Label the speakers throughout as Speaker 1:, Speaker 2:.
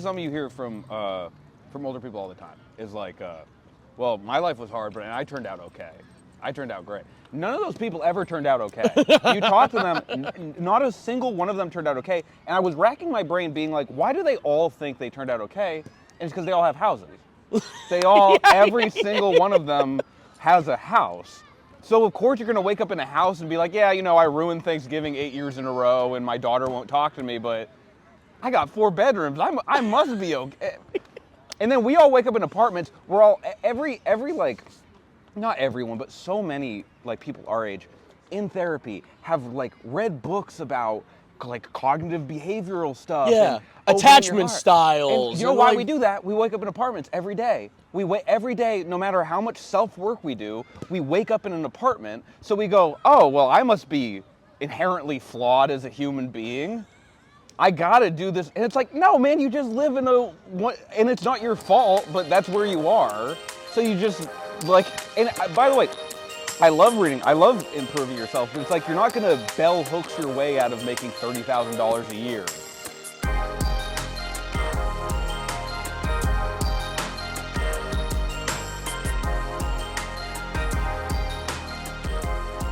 Speaker 1: something you hear from older people all the time. Is like, well, my life was hard, but I turned out okay. I turned out great. None of those people ever turned out okay. You talk to them, not a single one of them turned out okay. And I was racking my brain being like, why do they all think they turned out okay? And it's because they all have houses. They all, every single one of them has a house. So of course you're gonna wake up in a house and be like, yeah, you know, I ruined Thanksgiving 8 years in a row and my daughter won't talk to me, but I got 4 bedrooms. I must be okay. And then we all wake up in apartments. We're all, every like, not everyone, but so many like people our age in therapy have like read books about like cognitive behavioral stuff.
Speaker 2: Yeah, attachment styles.
Speaker 1: And you know why we do that? We wake up in apartments every day. We wait every day, no matter how much self-work we do, we wake up in an apartment. So we go, oh, well, I must be inherently flawed as a human being. I gotta do this. And it's like, no, man, you just live in and it's not your fault, but that's where you are. So you just like, and by the way, I love reading. I love improving yourself, but it's like you're not gonna bell hooks your way out of making $30,000 a year.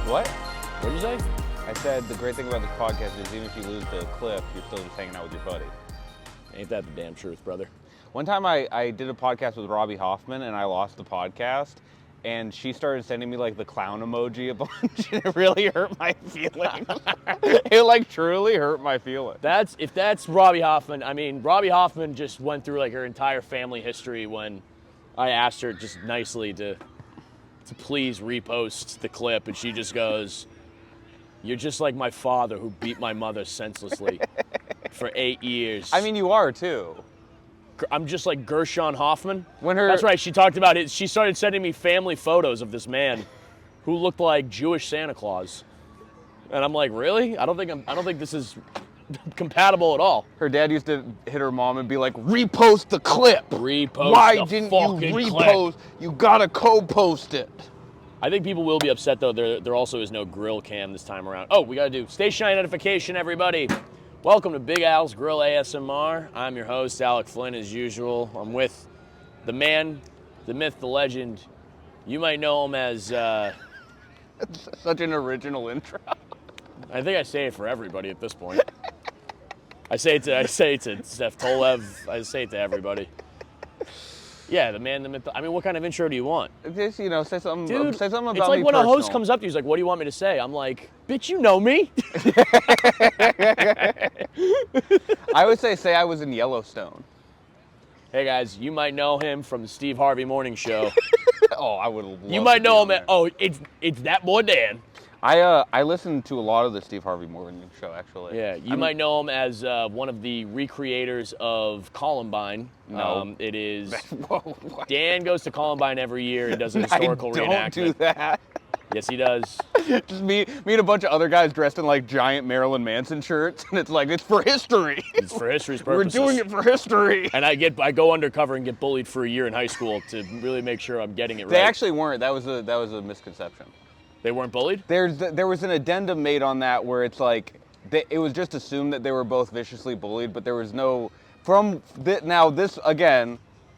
Speaker 1: What?
Speaker 2: What did you say?
Speaker 1: I said the great thing about this podcast is even if you lose the clip, you're still just hanging out with your buddy.
Speaker 2: Ain't that the damn truth, brother?
Speaker 1: One time I did a podcast with Robbie Hoffman and I lost the podcast and she started sending me like the clown emoji a bunch and it really hurt my feelings. It like truly hurt my feelings.
Speaker 2: If that's Robbie Hoffman, I mean, Robbie Hoffman just went through like her entire family history when I asked her just nicely to please repost the clip and she just goes, "You're just like my father who beat my mother senselessly for 8 years."
Speaker 1: I mean, you are too.
Speaker 2: I'm just like Gershon Hoffman.
Speaker 1: When
Speaker 2: That's right. She talked about it. She started sending me family photos of this man who looked like Jewish Santa Claus, and I'm like, really? I don't think this is compatible at all.
Speaker 1: Her dad used to hit her mom and be like, "Repost the clip.
Speaker 2: Repost.
Speaker 1: Why
Speaker 2: the
Speaker 1: didn't
Speaker 2: fucking
Speaker 1: you repost?
Speaker 2: Clip.
Speaker 1: You gotta co-post it."
Speaker 2: I think people will be upset though. There also is no grill cam this time around. Oh, we gotta do station identification, everybody. Welcome to Big Al's Grill ASMR. I'm your host, Alec Flynn, as usual. I'm with the man, the myth, the legend. You might know him as...
Speaker 1: Such an original intro.
Speaker 2: I think I say it for everybody at this point. I say it to Steph Tolev. I say it to everybody. Yeah, the man, the myth. I mean, what kind of intro do you want?
Speaker 1: Just, you know, say something.
Speaker 2: Dude,
Speaker 1: say something about
Speaker 2: it's like
Speaker 1: me
Speaker 2: when
Speaker 1: personal.
Speaker 2: a host comes up to you, he's like, "What do you want me to say?" I'm like, "Bitch, you know me."
Speaker 1: I would say I was in Yellowstone.
Speaker 2: Hey guys, you might know him from the Steve Harvey Morning Show.
Speaker 1: Oh, I would love
Speaker 2: You might
Speaker 1: to be
Speaker 2: know
Speaker 1: on
Speaker 2: him.
Speaker 1: there.
Speaker 2: It's that boy Dan.
Speaker 1: I listened to a lot of the Steve Harvey Morning Show, actually.
Speaker 2: Yeah, you might know him as one of the recreators of Columbine.
Speaker 1: No.
Speaker 2: It is
Speaker 1: Whoa, what?
Speaker 2: Dan goes to Columbine every year and does a historical
Speaker 1: I don't
Speaker 2: reenactment.
Speaker 1: do that.
Speaker 2: Yes, he does.
Speaker 1: Just me and a bunch of other guys dressed in like giant Marilyn Manson shirts, and it's like, it's for history.
Speaker 2: It's for history's
Speaker 1: We're
Speaker 2: purposes.
Speaker 1: doing it for history.
Speaker 2: And I go undercover and get bullied for a year in high school to really make sure I'm getting it right.
Speaker 1: They actually weren't. That was a misconception.
Speaker 2: They weren't bullied?
Speaker 1: There was an addendum made on that where it's like, it was just assumed that they were both viciously bullied, but there was no, now this, again,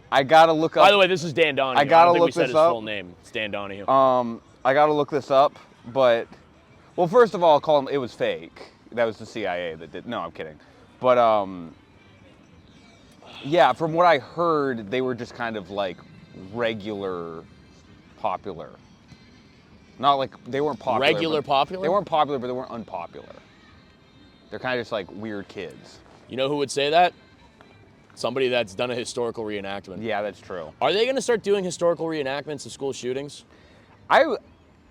Speaker 1: I gotta look up.
Speaker 2: By the way, this is Dan Donohue.
Speaker 1: I gotta
Speaker 2: don't think
Speaker 1: look
Speaker 2: we said
Speaker 1: this
Speaker 2: his
Speaker 1: up.
Speaker 2: full name. It's Dan Donohue.
Speaker 1: I gotta look this up, but, well, first of all, I'll call him, it was fake. That was the CIA that did, no, I'm kidding. But, yeah, from what I heard, they were just kind of like regular popular. Not like, they weren't popular.
Speaker 2: Regular popular?
Speaker 1: They weren't popular, but they weren't unpopular. They're kind of just like weird kids.
Speaker 2: You know who would say that? Somebody that's done a historical reenactment.
Speaker 1: Yeah, that's true.
Speaker 2: Are they going to start doing historical reenactments of school shootings?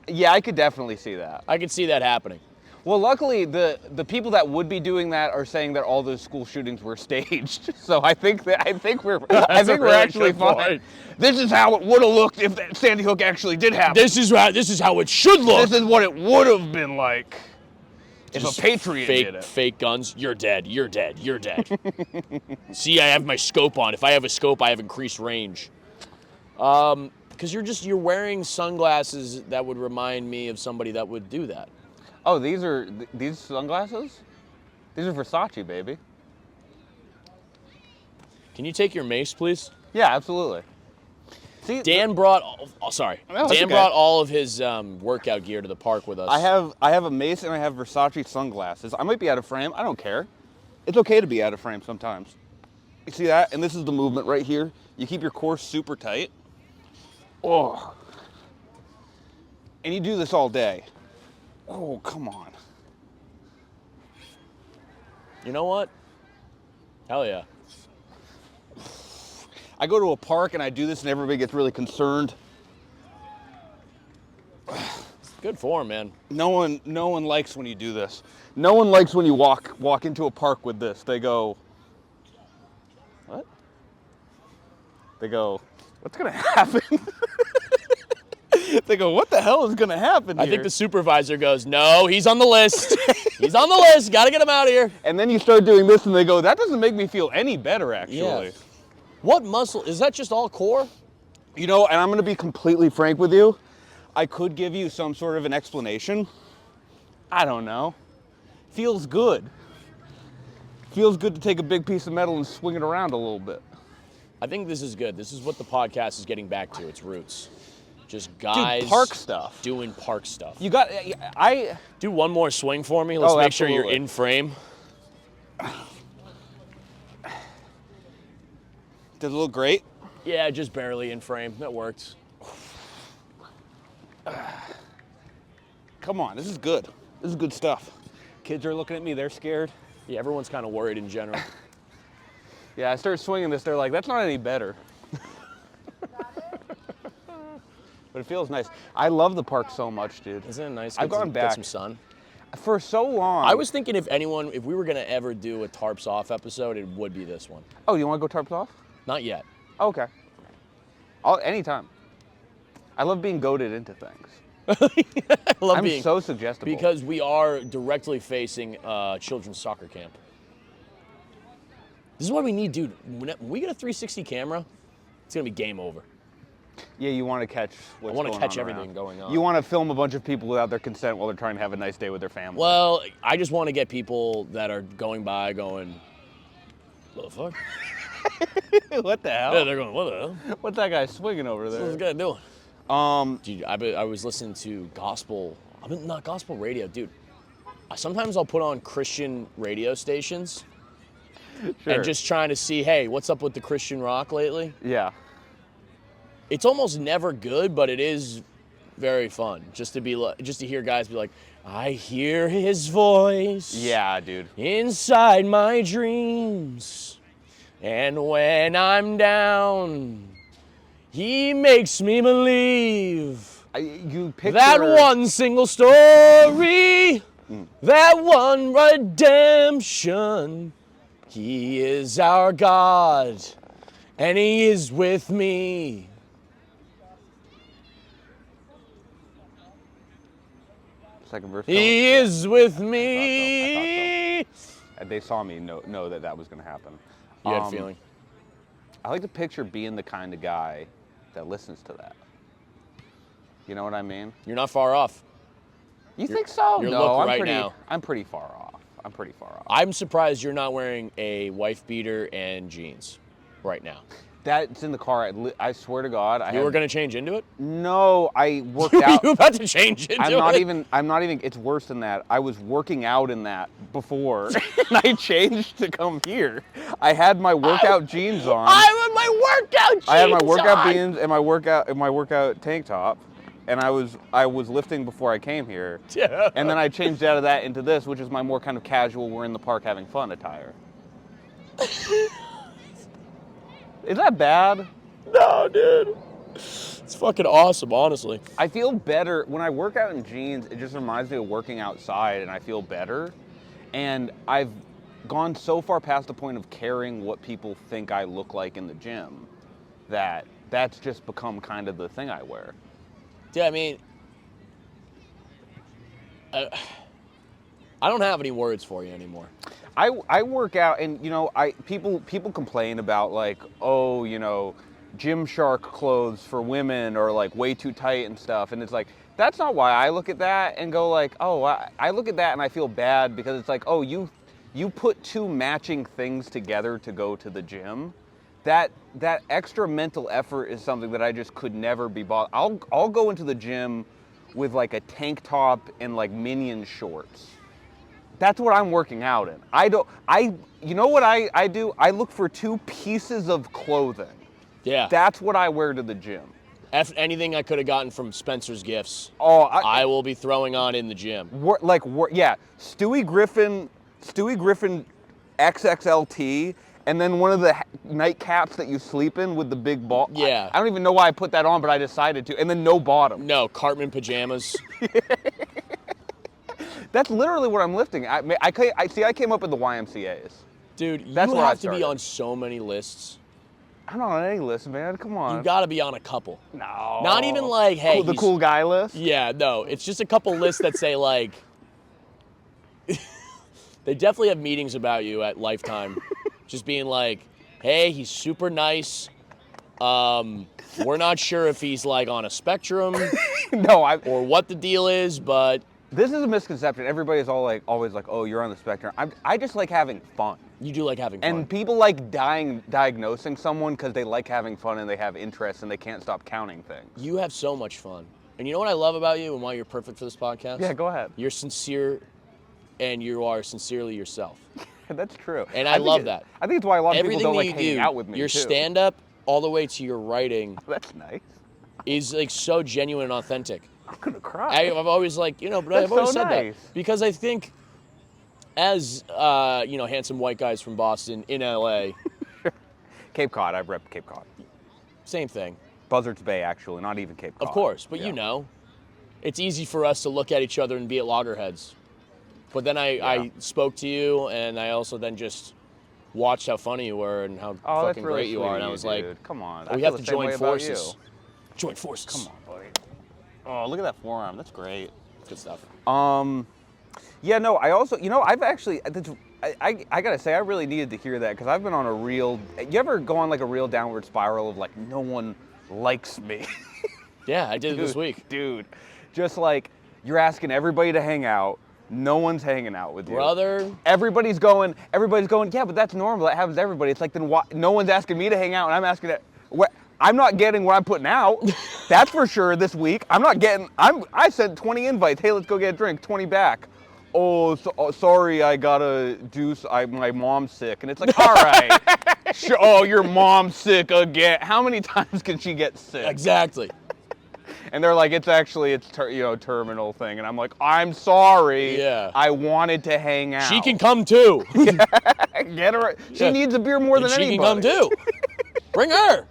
Speaker 1: Yeah, I could definitely see that.
Speaker 2: I could see that happening.
Speaker 1: Well, luckily, the people that would be doing that are saying that all those school shootings were staged. So I think we're
Speaker 2: really
Speaker 1: actually
Speaker 2: good
Speaker 1: fine.
Speaker 2: point.
Speaker 1: This is how it would have looked if that Sandy Hook actually did happen.
Speaker 2: This is how it should look.
Speaker 1: This is what it would have been like if
Speaker 2: Just
Speaker 1: a patriot did it.
Speaker 2: Fake guns. You're dead. You're dead. You're dead. See, I have my scope on. If I have a scope, I have increased range. Because you're wearing sunglasses that would remind me of somebody that would do that.
Speaker 1: Oh, these sunglasses? These are Versace, baby.
Speaker 2: Can you take your mace, please?
Speaker 1: Yeah, absolutely. See,
Speaker 2: Dan brought. Sorry.
Speaker 1: No,
Speaker 2: Dan
Speaker 1: okay.
Speaker 2: brought all of his workout gear to the park with us.
Speaker 1: I have a mace and I have Versace sunglasses. I might be out of frame. I don't care. It's okay to be out of frame sometimes. You see that? And this is the movement right here. You keep your core super tight. Oh. And you do this all day. Oh, come on.
Speaker 2: You know what? Hell yeah.
Speaker 1: I go to a park and I do this and everybody gets really concerned.
Speaker 2: Good form, man.
Speaker 1: No one likes when you do this. No one likes when you walk into a park with this. They go, what? They go, what's gonna happen? They go, what the hell is gonna happen here?
Speaker 2: I think the supervisor goes, no, he's on the list. He's on the list. Got to get him out of here.
Speaker 1: And then you start doing this and they go, that doesn't make me feel any better, actually.
Speaker 2: Yeah. What muscle? Is that just all core?
Speaker 1: You know, and I'm gonna be completely frank with you. I could give you some sort of an explanation. I don't know. Feels good. Feels good to take a big piece of metal and swing it around a little bit.
Speaker 2: I think this is good. This is what the podcast is getting back to, its roots. Just guys
Speaker 1: park stuff.
Speaker 2: doing park stuff.
Speaker 1: You got,
Speaker 2: Do one more swing for me. Let's make sure you're
Speaker 1: absolutely.
Speaker 2: in frame.
Speaker 1: Does it look great?
Speaker 2: Yeah, just barely in frame. That worked.
Speaker 1: Come on, this is good. This is good stuff. Kids are looking at me, they're scared.
Speaker 2: Yeah, everyone's kind of worried in general.
Speaker 1: Yeah, I started swinging this, they're like, that's not any better. But it feels nice. I love the park so much, dude.
Speaker 2: Isn't it nice?
Speaker 1: I've gone back.
Speaker 2: Get some sun.
Speaker 1: For so long.
Speaker 2: I was thinking if we were gonna ever do a tarps off episode, it would be this one.
Speaker 1: Oh, you want to go tarps off?
Speaker 2: Not yet.
Speaker 1: Okay. Anytime. I love being goaded into things.
Speaker 2: I love
Speaker 1: I'm
Speaker 2: being
Speaker 1: so suggestible.
Speaker 2: because we are directly facing children's soccer camp. This is what we need, dude. When we get a 360 camera, it's gonna be game over.
Speaker 1: Yeah, you want to catch what's
Speaker 2: I want to
Speaker 1: going
Speaker 2: catch
Speaker 1: on
Speaker 2: everything
Speaker 1: around.
Speaker 2: going on.
Speaker 1: You want to film a bunch of people without their consent while they're trying to have a nice day with their family.
Speaker 2: Well, I just want to get people that are going by going, what the fuck?
Speaker 1: What the hell?
Speaker 2: Yeah, they're going, what the hell?
Speaker 1: What's that guy swinging over
Speaker 2: What's this
Speaker 1: there?
Speaker 2: guy doing? Dude, I was listening to not gospel radio, dude. Sometimes I'll put on Christian radio stations
Speaker 1: Sure.
Speaker 2: and just trying to see, hey, what's up with the Christian rock lately?
Speaker 1: Yeah.
Speaker 2: It's almost never good, but it is very fun just to hear guys be like, I hear his voice.
Speaker 1: Yeah, dude.
Speaker 2: Inside my dreams. And when I'm down, he makes me believe
Speaker 1: You picture
Speaker 2: that one single story, that one redemption. He is our God, and he is with me.
Speaker 1: Second verse.
Speaker 2: He is with me.
Speaker 1: I thought so. They saw me know that was going to happen.
Speaker 2: You had a feeling.
Speaker 1: I like to picture being the kind of guy that listens to that. You know what I mean?
Speaker 2: You're not far off.
Speaker 1: You think so?
Speaker 2: your
Speaker 1: No,
Speaker 2: look
Speaker 1: I'm
Speaker 2: right
Speaker 1: pretty.
Speaker 2: now.
Speaker 1: I'm pretty far off.
Speaker 2: I'm surprised you're not wearing a wife beater and jeans right now.
Speaker 1: That's in the car. I swear to God.
Speaker 2: You were going to change into it?
Speaker 1: No, I worked
Speaker 2: You
Speaker 1: out.
Speaker 2: were about to change into it?
Speaker 1: I'm not even. It's worse than that. I was working out in that before, and I changed to come here. I had my workout jeans on.
Speaker 2: I had my workout jeans
Speaker 1: I had my workout
Speaker 2: on.
Speaker 1: jeans and my workout tank top, and I was lifting before I came here.
Speaker 2: Yeah.
Speaker 1: And then I changed out of that into this, which is my more kind of casual, we're in the park having fun attire. Is that bad?
Speaker 2: No, dude. It's fucking awesome, honestly.
Speaker 1: I feel better when I work out in jeans. It just reminds me of working outside, and I feel better. And I've gone so far past the point of caring what people think I look like in the gym that that's just become kind of the thing I wear.
Speaker 2: Yeah, I mean, I don't have any words for you anymore.
Speaker 1: I work out, and people complain about like, oh, Gymshark clothes for women are like way too tight and stuff, and it's like that's not why I look at that and go like, oh, I look at that and I feel bad because it's like, oh, you put two matching things together to go to the gym. that extra mental effort is something that I just could never be bothered. I'll go into the gym with like a tank top and like Minion shorts. That's what I'm working out in. You know what I do? I look for 2 pieces of clothing.
Speaker 2: Yeah.
Speaker 1: That's what I wear to the gym.
Speaker 2: Anything I could have gotten from Spencer's Gifts,
Speaker 1: Oh,
Speaker 2: I will be throwing on in the gym.
Speaker 1: Stewie Griffin XXLT, and then one of the nightcaps that you sleep in with the big ball.
Speaker 2: Yeah.
Speaker 1: I don't even know why I put that on, but I decided to. And then no bottom.
Speaker 2: No, Cartman pajamas.
Speaker 1: That's literally what I'm lifting. I came up with the YMCA's.
Speaker 2: Dude, you
Speaker 1: That's where I
Speaker 2: have to be
Speaker 1: started.
Speaker 2: on so many lists.
Speaker 1: I'm not on any list, man. Come on.
Speaker 2: You got to be on a couple.
Speaker 1: No.
Speaker 2: Not even like, hey,
Speaker 1: the cool guy list?
Speaker 2: Yeah, no. It's just a couple lists that say like, they definitely have meetings about you at Lifetime, just being like, hey, he's super nice. We're not sure if he's like on a spectrum or what the deal is, but
Speaker 1: this is a misconception. Everybody's always like, oh, you're on the spectrum. I just like having fun.
Speaker 2: You do like having fun.
Speaker 1: And people like diagnosing someone because they like having fun and they have interests and they can't stop counting things.
Speaker 2: You have so much fun. And you know what I love about you and why you're perfect for this podcast?
Speaker 1: Yeah, go ahead.
Speaker 2: You're sincere, and you are sincerely yourself.
Speaker 1: That's true.
Speaker 2: And I love that.
Speaker 1: I think it's why a lot of
Speaker 2: Everything
Speaker 1: people don't like
Speaker 2: that you
Speaker 1: hanging
Speaker 2: do,
Speaker 1: out with me,
Speaker 2: your
Speaker 1: too.
Speaker 2: stand-up all the way to your writing
Speaker 1: That's nice.
Speaker 2: is like so genuine and authentic.
Speaker 1: I'm gonna cry.
Speaker 2: I've always like, but
Speaker 1: That's
Speaker 2: I've always
Speaker 1: so
Speaker 2: said
Speaker 1: nice.
Speaker 2: that because I think as, handsome white guys from Boston in LA,
Speaker 1: Cape Cod. I rep Cape Cod.
Speaker 2: same thing.
Speaker 1: Buzzards Bay, actually, not even Cape Cod.
Speaker 2: Of course, but
Speaker 1: Yeah.
Speaker 2: it's easy for us to look at each other and be at loggerheads. But then I spoke to you, and I also then just watched how funny you were and how
Speaker 1: Oh, that's
Speaker 2: fucking
Speaker 1: really
Speaker 2: great you
Speaker 1: sweet
Speaker 2: are,
Speaker 1: of
Speaker 2: and I
Speaker 1: you,
Speaker 2: was like,
Speaker 1: dude. Come on.
Speaker 2: we have to join forces. Join forces.
Speaker 1: Come on, buddy. Oh, look at that forearm. That's great.
Speaker 2: Good stuff.
Speaker 1: Yeah, no, I also, I've actually, I gotta say, I really needed to hear that because I've been on a real, you ever go on like a real downward spiral of like, no one likes me?
Speaker 2: Yeah, I did it this week.
Speaker 1: Dude, just like, you're asking everybody to hang out. No one's hanging out with you.
Speaker 2: Brother.
Speaker 1: Everybody's going, yeah, but that's normal. That happens to everybody. It's like, then why, no one's asking me to hang out and I'm asking that. I'm not getting what I'm putting out. That's for sure this week. I sent 20 invites. Hey, let's go get a drink. 20 back. Sorry, I gotta do, my mom's sick. And it's like, all right. Oh, your mom's sick again. How many times can she get sick?
Speaker 2: Exactly.
Speaker 1: And they're like, it's terminal thing. And I'm like, I'm sorry.
Speaker 2: Yeah.
Speaker 1: I wanted to hang out.
Speaker 2: She can come too.
Speaker 1: Get her. She needs a beer more than
Speaker 2: she
Speaker 1: anybody.
Speaker 2: She can come too. Bring her.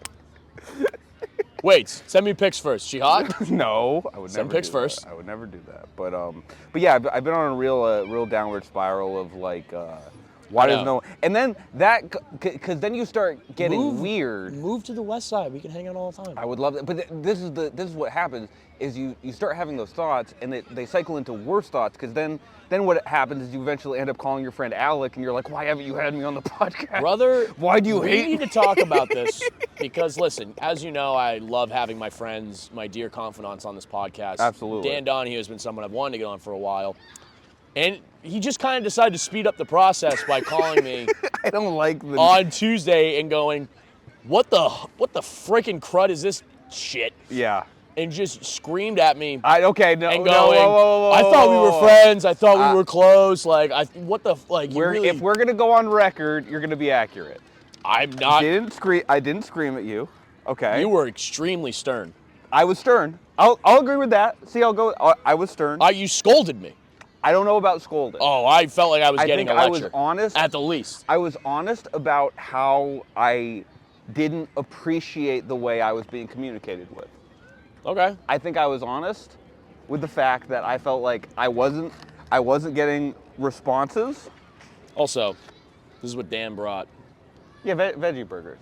Speaker 2: Wait, send me pics first. She hot?
Speaker 1: No, I would
Speaker 2: Send
Speaker 1: never
Speaker 2: pics
Speaker 1: do
Speaker 2: first.
Speaker 1: That. I would never do that. But yeah, I've been on a real downward spiral of like, why does no? And then because then you start getting weird.
Speaker 2: Move to the west side. We can hang out all the time.
Speaker 1: I would love that, but this is what happens is you start having those thoughts and they cycle into worse thoughts because then what happens is you eventually end up calling your friend Alec and you're like, why haven't you had me on the podcast?
Speaker 2: Brother,
Speaker 1: why do you hate
Speaker 2: me? We need to talk about this because listen, as you know, I love having my friends, my dear confidants on this podcast.
Speaker 1: Absolutely.
Speaker 2: Dan Donohue has been someone I've wanted to get on for a while. And he just kind of decided to speed up the process by calling me
Speaker 1: I don't like the
Speaker 2: on Tuesday and going, what the freaking crud is this shit?
Speaker 1: Yeah.
Speaker 2: And just screamed at me.
Speaker 1: And going, whoa,
Speaker 2: I thought we were friends. I thought we were close. Like, what the, like,
Speaker 1: if we're going to go on record, you're going to be accurate.
Speaker 2: I'm not.
Speaker 1: I didn't scream at you. Okay.
Speaker 2: You were extremely stern.
Speaker 1: I was stern. I'll agree with that. See, I'll go. I was stern.
Speaker 2: You scolded me.
Speaker 1: I don't know about scolding.
Speaker 2: Oh, I felt like I was getting a lecture.
Speaker 1: I was honest.
Speaker 2: At the least.
Speaker 1: I was honest about how I didn't appreciate the way I was being communicated with.
Speaker 2: Okay.
Speaker 1: I think I was honest with the fact that I felt like I wasn't getting responses.
Speaker 2: Also, this is what Dan brought.
Speaker 1: Yeah, veggie burgers.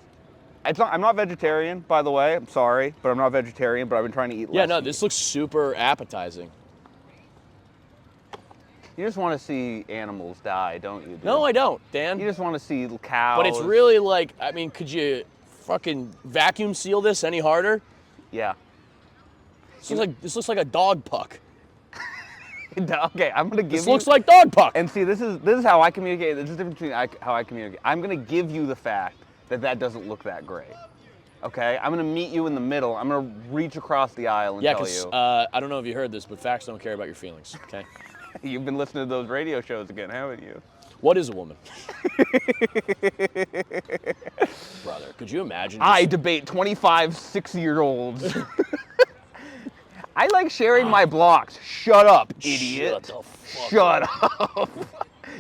Speaker 1: I'm not vegetarian, by the way. I'm sorry, but I'm not vegetarian. But I've been trying to eat less.
Speaker 2: Yeah, no, this looks super appetizing.
Speaker 1: You just want to see animals die, don't you? Dude?
Speaker 2: No, I don't, Dan.
Speaker 1: You just want to see cows.
Speaker 2: But it's really like, I mean, could you fucking vacuum seal this any harder?
Speaker 1: Yeah.
Speaker 2: This looks like a dog puck.
Speaker 1: Okay, I'm gonna give
Speaker 2: This
Speaker 1: you.
Speaker 2: looks like dog puck.
Speaker 1: And see, this is how I communicate. This is the difference between how I communicate. I'm gonna give you the fact that doesn't look that great. Okay? I'm going to meet you in the middle. I'm going to reach across the aisle and
Speaker 2: Yeah,
Speaker 1: tell
Speaker 2: because
Speaker 1: you.
Speaker 2: I don't know if you heard this, but facts don't care about your feelings, okay?
Speaker 1: You've been listening to those radio shows again, haven't you?
Speaker 2: What is a woman? Brother, could you imagine?
Speaker 1: I debate 25 6-year-olds. I like sharing my blocks. Shut up, idiot.
Speaker 2: Shut the fuck
Speaker 1: Shut up.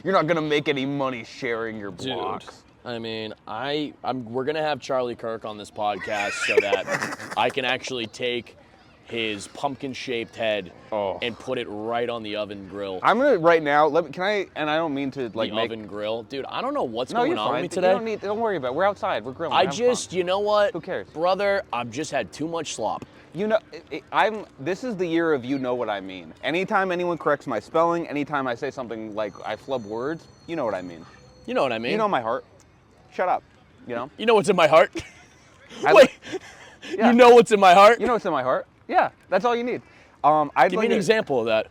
Speaker 1: You're not going to make any money sharing your blocks.
Speaker 2: Dude, I mean, we're gonna have Charlie Kirk on this podcast so that I can actually take his pumpkin-shaped head and put it right on the oven grill.
Speaker 1: I'm gonna right now. Can I? And I don't mean to
Speaker 2: The oven grill, dude. I don't know what's going on with me today.
Speaker 1: Don't worry about it. We're outside. We're grilling.
Speaker 2: You know what?
Speaker 1: Who cares,
Speaker 2: brother? I've just had too much slop.
Speaker 1: You know, this is the year of you know what I mean. Anytime anyone corrects my spelling, anytime I say something like I flub words, you know what I mean.
Speaker 2: You know what I mean?
Speaker 1: You know my heart. Shut up. You know.
Speaker 2: You know what's in my heart? Wait. Yeah. You know what's in my heart?
Speaker 1: You know what's in my heart? Yeah, that's all you need.
Speaker 2: Give me an example of that.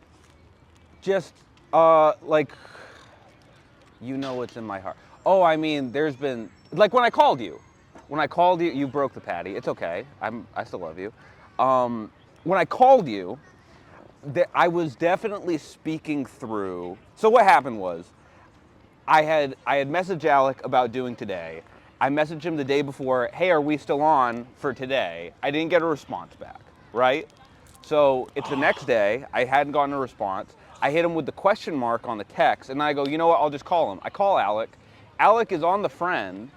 Speaker 1: Just like, you know what's in my heart. Oh, I mean, there's been like when I called you. When I called you, you broke the patty. It's okay. I still love you. When I called you, I was definitely speaking through. So what happened was, I had messaged Alec about doing today. I messaged him the day before, hey, are we still on for today? I didn't get a response back, right? So it's the next day. I hadn't gotten a response. I hit him with the question mark on the text, and I go, you know what? I'll just call him. I call Alec. Alec is on the phone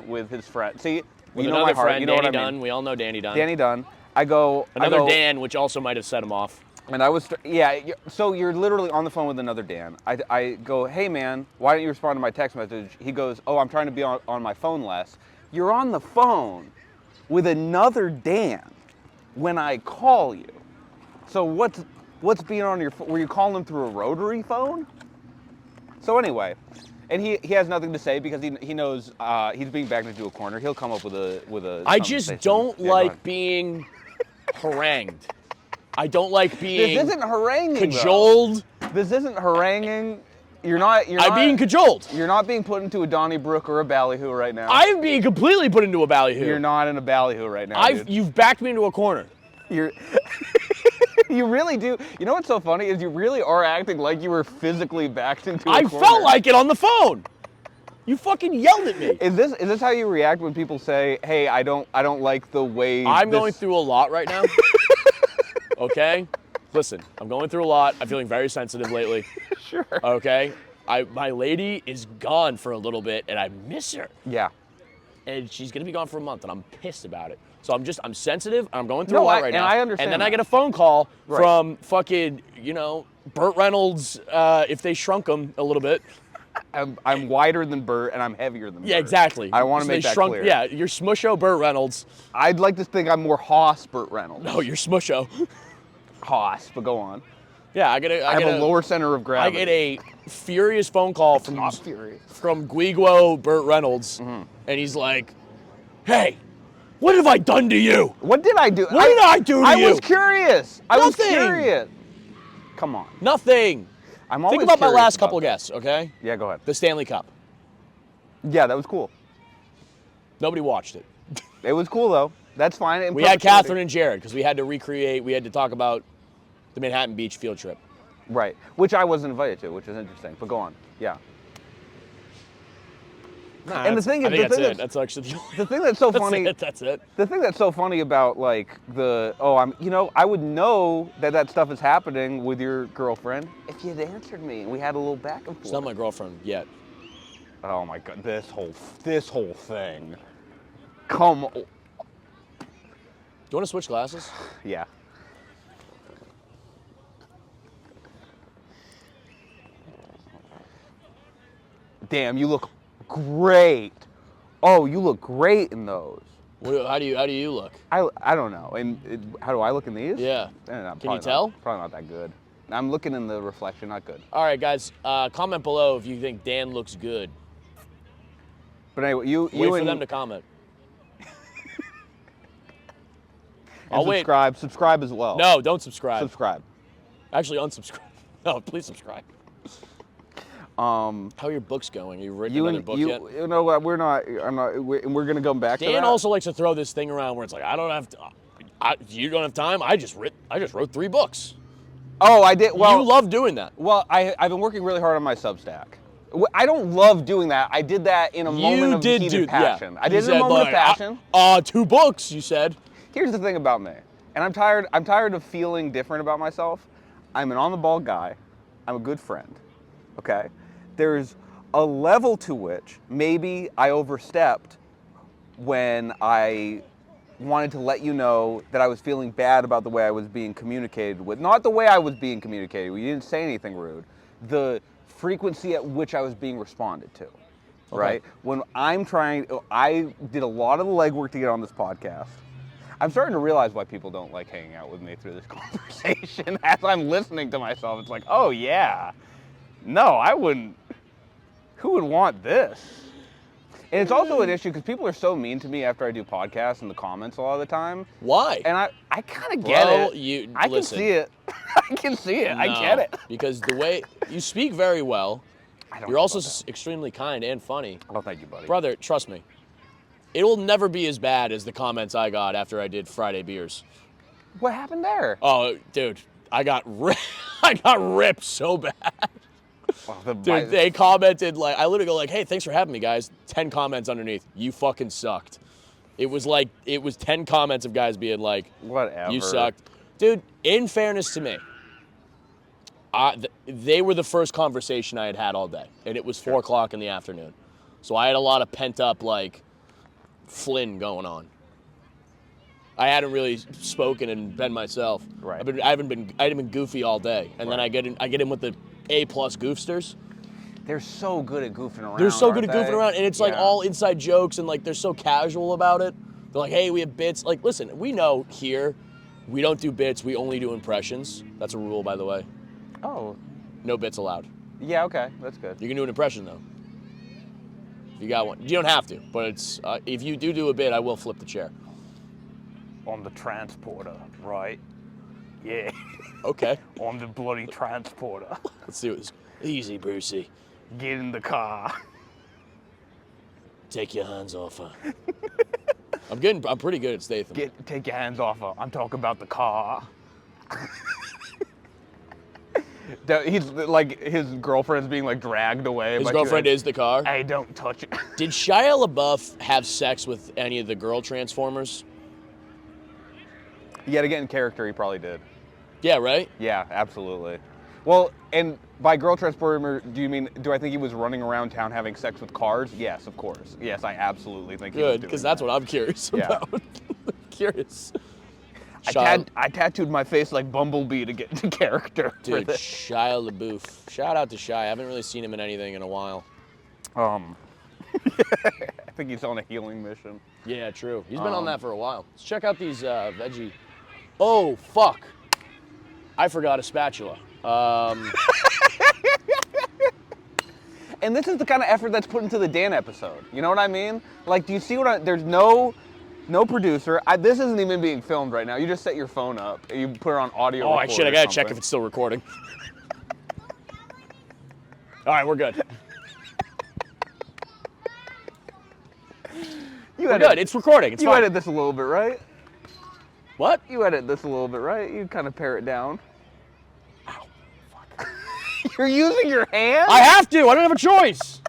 Speaker 1: with his friend. See,
Speaker 2: with
Speaker 1: you know my heart.
Speaker 2: Friend,
Speaker 1: you know
Speaker 2: Danny
Speaker 1: what I mean.
Speaker 2: Dunn. We all know Danny Dunn.
Speaker 1: Danny Dunn. Another
Speaker 2: Dan, which also might have set him off.
Speaker 1: And I was, so you're literally on the phone with another Dan. I go, hey man, why don't you respond to my text message? He goes, oh, I'm trying to be on my phone less. You're on the phone with another Dan when I call you. So what's being on your phone? Were you calling him through a rotary phone? So anyway, and he has nothing to say because he knows he's being backed into a corner. He'll come up with a.
Speaker 2: I just don't like being harangued. I don't like being.
Speaker 1: This isn't haranguing.
Speaker 2: Cajoled.
Speaker 1: Though. This isn't haranguing. I'm
Speaker 2: being cajoled.
Speaker 1: You're not being put into a Donnybrook or a ballyhoo right now.
Speaker 2: I'm being completely put into a ballyhoo.
Speaker 1: You're not in a ballyhoo right now.
Speaker 2: You've backed me into a corner.
Speaker 1: You really do. You know what's so funny is you really are acting like you were physically backed into a corner.
Speaker 2: I felt like it on the phone. You fucking yelled at me.
Speaker 1: Is this how you react when people say, "Hey, I don't like the way"?
Speaker 2: I'm going through a lot right now. Okay? Listen, I'm going through a lot. I'm feeling very sensitive lately.
Speaker 1: Sure.
Speaker 2: Okay? My lady is gone for a little bit, and I miss her.
Speaker 1: Yeah.
Speaker 2: And she's going to be gone for a month, and I'm pissed about it. So I'm sensitive. I'm going through a lot right now.
Speaker 1: And I understand.
Speaker 2: And then I get a phone call from fucking, Burt Reynolds, if they shrunk him a little bit.
Speaker 1: I'm wider than Burt, and I'm heavier than Burt.
Speaker 2: Yeah, exactly.
Speaker 1: I want to make that clear.
Speaker 2: Yeah, you're Smusho Burt Reynolds.
Speaker 1: I'd like to think I'm more Hoss Burt Reynolds.
Speaker 2: No, you're Smusho.
Speaker 1: Hoss, but go on.
Speaker 2: Yeah, I have
Speaker 1: a lower center of gravity.
Speaker 2: I get a furious phone call from Guiguo Burt Reynolds, and he's like, "Hey, what have I done to you?
Speaker 1: What did I do?
Speaker 2: What did I do to you?
Speaker 1: I was curious. I was curious. Come on.
Speaker 2: Nothing.
Speaker 1: I'm always
Speaker 2: Think about my
Speaker 1: curious
Speaker 2: last
Speaker 1: about
Speaker 2: couple of guests, okay?
Speaker 1: Yeah, go ahead.
Speaker 2: The Stanley Cup.
Speaker 1: Yeah, that was cool.
Speaker 2: Nobody watched it.
Speaker 1: It was cool though. That's fine.
Speaker 2: We had Catherine and Jared because we had to talk about the Manhattan Beach field trip.
Speaker 1: Right, which I wasn't invited to, which is interesting. But go on. Yeah.
Speaker 2: Nah,
Speaker 1: and the thing is,
Speaker 2: that's actually
Speaker 1: the thing that's so funny.
Speaker 2: That's it.
Speaker 1: The thing that's so funny about like I would know that stuff is happening with your girlfriend if you had answered me and we had a little back and forth.
Speaker 2: It's not my girlfriend yet.
Speaker 1: Oh my God, this whole thing. Come on.
Speaker 2: Do you want to switch glasses?
Speaker 1: Yeah. Damn, you look great. Oh, you look great in those.
Speaker 2: How do you look?
Speaker 1: I don't know. And how do I look in these?
Speaker 2: Yeah. Can you tell?
Speaker 1: Probably not that good. I'm looking in the reflection, not good.
Speaker 2: All right, guys. Comment below if you think Dan looks good.
Speaker 1: But anyway,
Speaker 2: wait for them to comment. I'll wait.
Speaker 1: Subscribe as well.
Speaker 2: No, don't subscribe.
Speaker 1: Subscribe.
Speaker 2: Actually, unsubscribe. No, please subscribe. How are your books going? Are you written
Speaker 1: You
Speaker 2: another
Speaker 1: and
Speaker 2: book
Speaker 1: you,
Speaker 2: yet?
Speaker 1: you know what? We're not. I'm not. We're gonna go back to that.
Speaker 2: Dan also likes to throw this thing around where it's like, I don't have, you don't have time. I just wrote 3 books.
Speaker 1: Oh, I did. Well,
Speaker 2: you love doing that.
Speaker 1: Well, I've been working really hard on my Substack. I don't love doing that. I did that in a moment of heated passion.
Speaker 2: Yeah.
Speaker 1: I did it in a moment of passion.
Speaker 2: 2 books, you said.
Speaker 1: Here's the thing about me, and I'm tired of feeling different about myself. I'm an on-the-ball guy. I'm a good friend. Okay? There's a level to which maybe I overstepped when I wanted to let you know that I was feeling bad about the way I was being communicated with. Not the way I was being communicated with. You didn't say anything rude. The frequency at which I was being responded to. Right? When I did a lot of the legwork to get on this podcast. I'm starting to realize why people don't like hanging out with me through this conversation. As I'm listening to myself, it's like, oh yeah, no, I wouldn't. Who would want this? And it's also an issue because people are so mean to me after I do podcasts in the comments a lot of the time.
Speaker 2: Why?
Speaker 1: And I kind of get it. I
Speaker 2: listen,
Speaker 1: can see it. I can see it.
Speaker 2: No,
Speaker 1: I get it.
Speaker 2: Because the way you speak very well, you're also
Speaker 1: that.
Speaker 2: extremely kind and funny.
Speaker 1: Oh, thank you, buddy.
Speaker 2: Brother, trust me. It will never be as bad as the comments I got after I did Friday Beers.
Speaker 1: What happened there?
Speaker 2: Oh, dude, I got ripped so bad. Dude, they commented like, I literally go like, hey, thanks for having me, guys. 10 comments underneath. You fucking sucked. It was 10 comments of guys being like,
Speaker 1: whatever.
Speaker 2: You sucked. Dude, in fairness to me, they were the first conversation I had all day. And it was 4 o'clock in the afternoon. So I had a lot of pent up, like, Flynn going on. I hadn't really spoken and been myself.
Speaker 1: Right.
Speaker 2: I hadn't been goofy all day. And then I get in with the A+ goofsters.
Speaker 1: They're so good at goofing around.
Speaker 2: They're so good at
Speaker 1: aren't
Speaker 2: goofing
Speaker 1: they?
Speaker 2: around, and it's like all inside jokes, and like they're so casual about it. They're like, hey, we have bits. Like, listen, we know here, we don't do bits, we only do impressions. That's a rule, by the way.
Speaker 1: Oh.
Speaker 2: No bits allowed.
Speaker 1: Yeah, okay, that's good.
Speaker 2: You can do an impression, though. If you got one. You don't have to, but it's if you do a bit, I will flip the chair.
Speaker 1: On the transporter, right? Yeah.
Speaker 2: Okay.
Speaker 1: On the bloody transporter.
Speaker 2: Let's see what this. Easy, Brucey.
Speaker 1: Get in the car.
Speaker 2: Take your hands off her. I'm pretty good at Statham.
Speaker 1: Take your hands off her. I'm talking about the car. He's like, his girlfriend's being like dragged away.
Speaker 2: His girlfriend is the car?
Speaker 1: Hey, don't touch it.
Speaker 2: Did Shia LaBeouf have sex with any of the girl Transformers?
Speaker 1: Yet again, in character, he probably did.
Speaker 2: Yeah, right?
Speaker 1: Yeah, absolutely. Well, and by girl transformer, do I think he was running around town having sex with cars? Yes, of course. Yes, I absolutely think he was
Speaker 2: Good, because that's what I'm curious about. Curious.
Speaker 1: I tattooed my face like Bumblebee to get into character.
Speaker 2: Dude, Shia LaBeouf. Shout out to Shia. I haven't really seen him in anything in a while.
Speaker 1: I think he's on a healing mission.
Speaker 2: Yeah, true. He's been on that for a while. Let's check out these veggie. Oh, fuck. I forgot a spatula.
Speaker 1: And this is the kind of effort that's put into the Dan episode. You know what I mean? Like, do you see there's no producer. This isn't even being filmed right now. You just set your phone up. You put it on audio.
Speaker 2: Oh, shit, I gotta check if it's still recording. All right, we're good. We're good. It's recording. It's
Speaker 1: you
Speaker 2: fine.
Speaker 1: edit this a little bit, right?
Speaker 2: What?
Speaker 1: You edit this a little bit, right? You kind of pare it down. Ow, fuck. You're using your hand?
Speaker 2: I have to. I don't have a choice.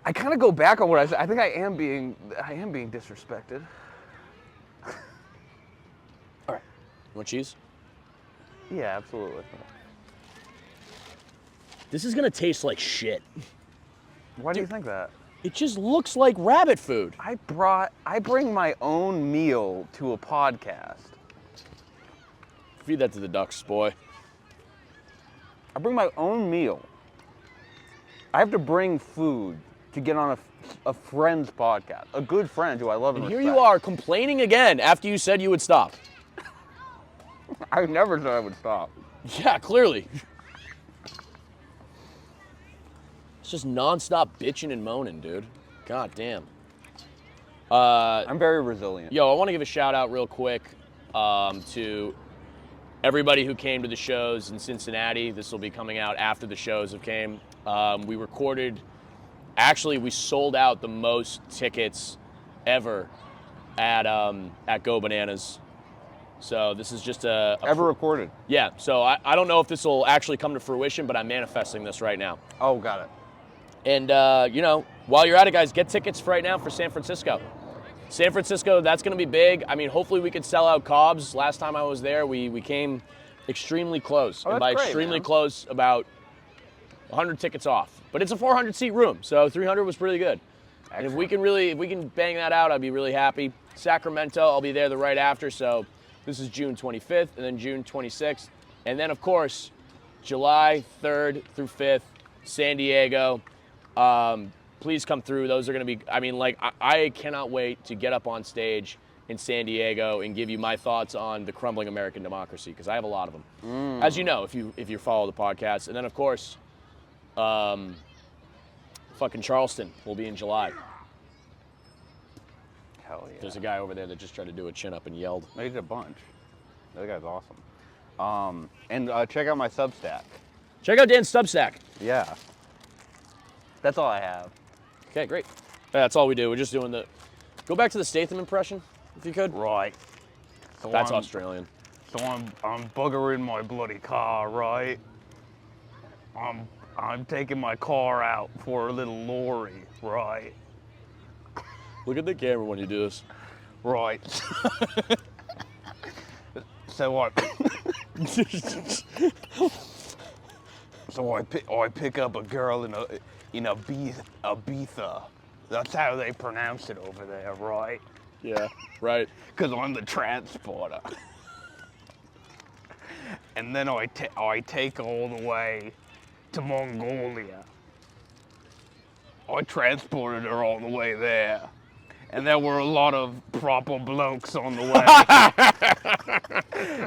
Speaker 1: I kind of go back on what I said. I think I am being disrespected.
Speaker 2: All right. You want cheese?
Speaker 1: Yeah, absolutely.
Speaker 2: This is gonna taste like shit.
Speaker 1: Why do you think that?
Speaker 2: It just looks like rabbit food.
Speaker 1: I bring my own meal to a podcast.
Speaker 2: Feed that to the ducks, boy.
Speaker 1: I bring my own meal. I have to bring food to get on a friend's podcast. A good friend who I love and
Speaker 2: here
Speaker 1: respect.
Speaker 2: you are complaining again after you said you would stop.
Speaker 1: I never said I would stop.
Speaker 2: Yeah, clearly. It's just nonstop bitching and moaning, dude. God damn.
Speaker 1: I'm very resilient.
Speaker 2: Yo, I want to give a shout out real quick to everybody who came to the shows in Cincinnati. This will be coming out after the shows have came. We recorded. Actually, we sold out the most tickets ever at Go Bananas. So this is just
Speaker 1: Ever recorded?
Speaker 2: Yeah. So I don't know if this will actually come to fruition, but I'm manifesting this right now.
Speaker 1: Oh, got it.
Speaker 2: And while you're at it, guys, get tickets right now for San Francisco. San Francisco, that's going to be big. I mean, hopefully we could sell out Cobb's. Last time I was there, we came extremely close.
Speaker 1: Oh,
Speaker 2: and by
Speaker 1: that's great,
Speaker 2: extremely
Speaker 1: man.
Speaker 2: close, about 100 tickets off. But it's a 400-seat room, so 300 was pretty good. And if we can bang that out, I'd be really happy. Sacramento, I'll be there the right after. So this is June 25th and then June 26th. And then, of course, July 3rd through 5th, San Diego. Please come through. Those are going to be, I cannot wait to get up on stage in San Diego and give you my thoughts on the crumbling American democracy, because I have a lot of them. As you know, if you follow the podcast. And then, of course, fucking Charleston will be in July.
Speaker 1: Hell yeah.
Speaker 2: There's a guy over there that just tried to do a chin up and yelled.
Speaker 1: I did a bunch. That guy's awesome. And check out my Substack.
Speaker 2: Check out Dan's Substack.
Speaker 1: Yeah. That's all I have.
Speaker 2: Okay, great. Yeah, that's all we do. We're just doing the... Go back to the Statham impression, if you could.
Speaker 1: Right. So
Speaker 2: That's Australian.
Speaker 1: So I'm buggering my bloody car, right? I'm taking my car out for a little lorry, right?
Speaker 2: Look at the camera when you do this.
Speaker 1: Right. So I pick up a girl in Ibiza. That's how they pronounce it over there, right?
Speaker 2: Yeah, right.
Speaker 1: Because I'm the transporter. And then I take all the way to Mongolia. I transported her all the way there. And there were a lot of proper blokes on the way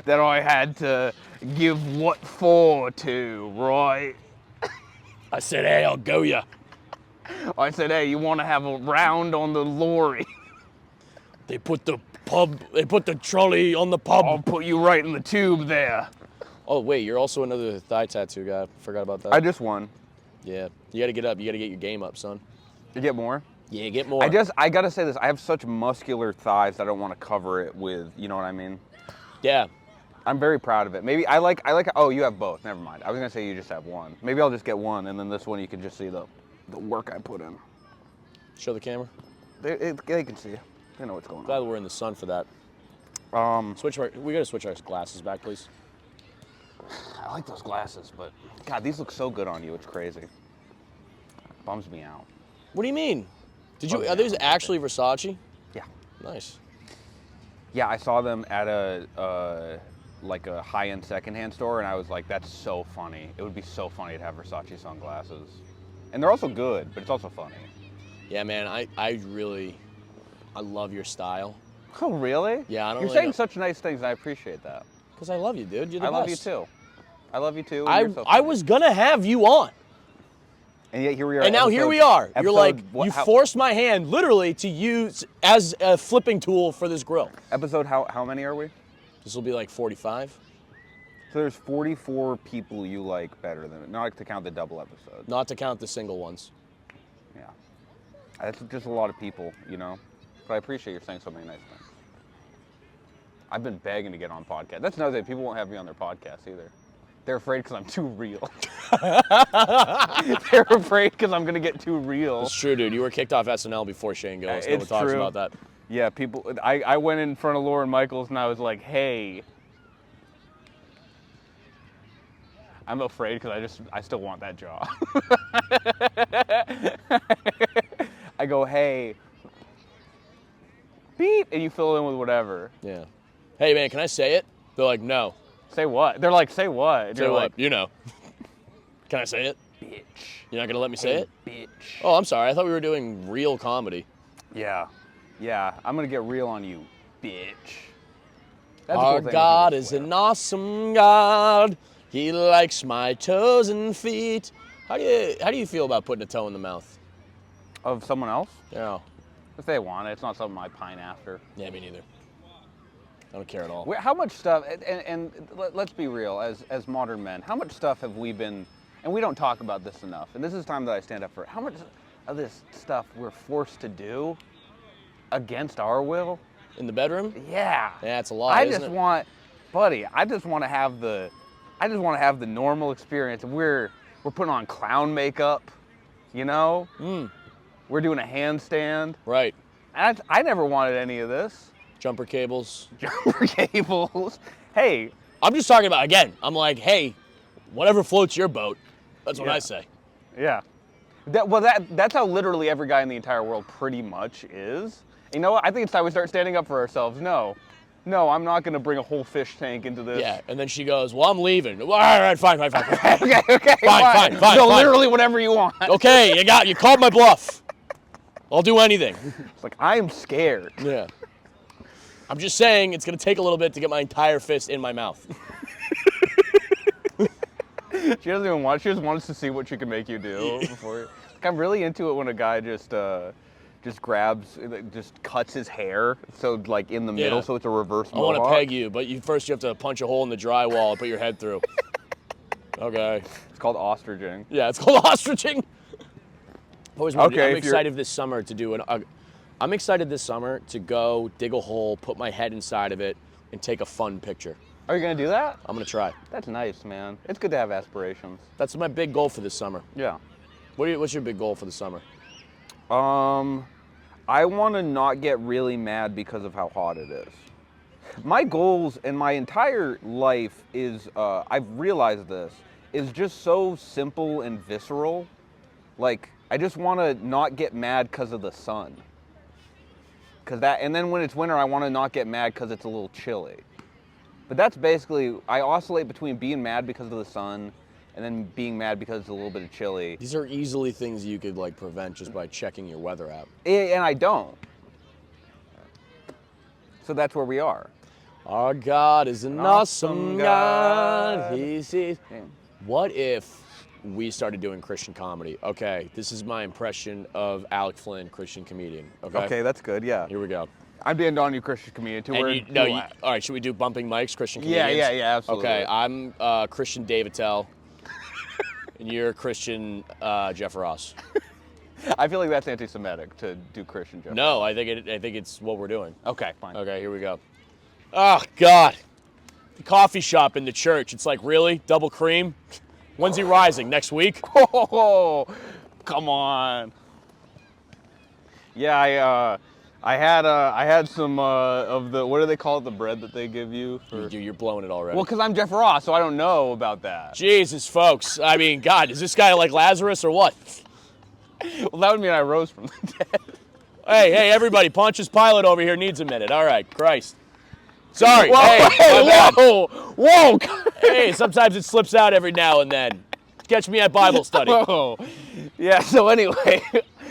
Speaker 1: that I had to give what for to, right?
Speaker 2: I said, hey, I'll go ya.
Speaker 1: I said, hey, you want to have a round on the lorry?
Speaker 2: They put the trolley on the pub.
Speaker 1: I'll put you right in the tube there.
Speaker 2: Oh, wait, you're also another thigh tattoo guy. Forgot about that.
Speaker 1: I just won.
Speaker 2: Yeah, you got to get up. You got to get your game up, son.
Speaker 1: You get more?
Speaker 2: Yeah, get more.
Speaker 1: I gotta say this, I have such muscular thighs I don't want to cover it with, you know what I mean?
Speaker 2: Yeah.
Speaker 1: I'm very proud of it. Maybe I like, oh, you have both, never mind. I was gonna say you just have one. Maybe I'll just get one, and then this one you can just see the work I put in.
Speaker 2: Show the camera.
Speaker 1: They can see. They know what's going
Speaker 2: Glad
Speaker 1: on.
Speaker 2: we're in the sun for that. We gotta switch our glasses back, please.
Speaker 1: I like those glasses, but God, these look so good on you, it's crazy. Bums me out.
Speaker 2: What do you mean?
Speaker 1: Oh,
Speaker 2: Are these actually Versace?
Speaker 1: Yeah.
Speaker 2: Nice.
Speaker 1: Yeah, I saw them at a high-end secondhand store, and I was like, that's so funny. It would be so funny to have Versace sunglasses. And they're also good, but it's also funny.
Speaker 2: Yeah, man, I love your style.
Speaker 1: Oh, really?
Speaker 2: Yeah, I don't
Speaker 1: You're
Speaker 2: really
Speaker 1: saying
Speaker 2: know.
Speaker 1: such nice things, and I appreciate that.
Speaker 2: Because I love you, dude. You're the best.
Speaker 1: I love you too. I love you too.
Speaker 2: I
Speaker 1: you're so
Speaker 2: I
Speaker 1: funny.
Speaker 2: was gonna have you on.
Speaker 1: And yet here we are.
Speaker 2: And now here we are. You're like, you
Speaker 1: how,
Speaker 2: forced my hand literally to use as a flipping tool for this grill.
Speaker 1: Episode, how many are we?
Speaker 2: This will be like 45.
Speaker 1: So there's 44 people you like better than it, not to count the double episode.
Speaker 2: Not to count the single ones.
Speaker 1: Yeah. That's just a lot of people, you know? But I appreciate you saying so many nice things. I've been begging to get on podcast. That's another thing. People won't have me on their podcast either. They're afraid because I'm too real. They're afraid because I'm going to get too real.
Speaker 2: It's true, dude. You were kicked off SNL before Shane Gillis. No one talks about that.
Speaker 1: Yeah, people. I went in front of Lauren Michaels and I was like, hey. I'm afraid because I still want that job. I go, hey. Beep. And you fill in with whatever.
Speaker 2: Yeah. Hey, man, can I say it? They're like, no.
Speaker 1: Say what? They're like, say what? And
Speaker 2: Say
Speaker 1: you're
Speaker 2: what?
Speaker 1: like,
Speaker 2: You know. Can I say it?
Speaker 1: bitch.
Speaker 2: You're not going to let me say it?
Speaker 1: Bitch.
Speaker 2: Oh, I'm sorry. I thought we were doing real comedy.
Speaker 1: Yeah. Yeah. I'm going to get real on you, bitch. That's a
Speaker 2: Our
Speaker 1: cool thing when
Speaker 2: God
Speaker 1: people
Speaker 2: is
Speaker 1: swear.
Speaker 2: an awesome God. He likes my toes and feet. How do you feel about putting a toe in the mouth?
Speaker 1: Of someone else?
Speaker 2: Yeah.
Speaker 1: If they want it, it's not something I pine after.
Speaker 2: Yeah, me neither. I don't care at all.
Speaker 1: How much stuff, and let's be real, as modern men, how much stuff have we been, and we don't talk about this enough, and this is time that I stand up for it, how much of this stuff we're forced to do against our will?
Speaker 2: In the bedroom?
Speaker 1: Yeah.
Speaker 2: Yeah, it's a lot,
Speaker 1: I just want to have the normal experience. We're putting on clown makeup, you know? We're doing a handstand.
Speaker 2: Right.
Speaker 1: I never wanted any of this.
Speaker 2: Jumper cables.
Speaker 1: Jumper cables. Hey.
Speaker 2: I'm just talking about, again, I'm like, hey, whatever floats your boat. That's what I say.
Speaker 1: Yeah. That's how literally every guy in the entire world pretty much is. You know what? I think it's time we start standing up for ourselves. No, I'm not going to bring a whole fish tank into this.
Speaker 2: Yeah, and then she goes, well, I'm leaving. All right, fine.
Speaker 1: okay.
Speaker 2: Fine.
Speaker 1: So literally whatever you want.
Speaker 2: Okay, you called my bluff. I'll do anything.
Speaker 1: It's like, I am scared.
Speaker 2: Yeah. I'm just saying it's going to take a little bit to get my entire fist in my mouth.
Speaker 1: She doesn't even want. She just wants to see what she can make you do before. Like, I'm really into it when a guy just cuts his hair, so like in the middle, so it's a reverse mohawk.
Speaker 2: I want to peg you, but first you have to punch a hole in the drywall and put your head through. Okay.
Speaker 1: It's called ostriching.
Speaker 2: Yeah, it's called ostriching. I'm excited this summer to go dig a hole, put my head inside of it, and take a fun picture.
Speaker 1: Are you gonna do that?
Speaker 2: I'm gonna try.
Speaker 1: That's nice, man. It's good to have aspirations.
Speaker 2: That's my big goal for this summer.
Speaker 1: Yeah.
Speaker 2: What's your big goal for the summer?
Speaker 1: I want to not get really mad because of how hot it is. My goals in my entire life is, I've realized this, is just so simple and visceral. Like, I just want to not get mad because of the sun. And then when it's winter, I want to not get mad because it's a little chilly. But that's basically, I oscillate between being mad because of the sun and then being mad because it's a little bit of chilly.
Speaker 2: These are easily things you could like prevent just by checking your weather app.
Speaker 1: And I don't. So that's where we are.
Speaker 2: Our God is an awesome God. He sees. What if we started doing Christian comedy? Okay, this is my impression of Alec Flynn, Christian comedian. Okay,
Speaker 1: that's good, yeah.
Speaker 2: Here we go.
Speaker 1: I'm Dan Donohue, Christian comedian, too.
Speaker 2: All right, should we do bumping mics, Christian comedians?
Speaker 1: Yeah, absolutely.
Speaker 2: Okay, I'm Christian Dave Attell, and you're Christian Jeff Ross.
Speaker 1: I feel like that's anti-Semitic to do Christian Jeff.
Speaker 2: No, I think it's what we're doing.
Speaker 1: Okay, fine.
Speaker 2: Okay, here we go. Oh, God. The coffee shop in the church. It's like, really? Double cream? When's he rising? Next week?
Speaker 1: Oh, come on. Yeah, I had some of the, what do they call it, the bread that they give you?
Speaker 2: You're blowing it already.
Speaker 1: Well, because I'm Jeff Ross, so I don't know about that.
Speaker 2: Jesus, folks. I mean, God, is this guy like Lazarus or what?
Speaker 1: Well, that would mean I rose from the dead.
Speaker 2: Hey, everybody, Pontius Pilate over here needs a minute. All right, Christ. Sorry.
Speaker 1: Whoa.
Speaker 2: Hey, sometimes it slips out every now and then. Catch me at Bible study.
Speaker 1: Whoa. Yeah, so anyway,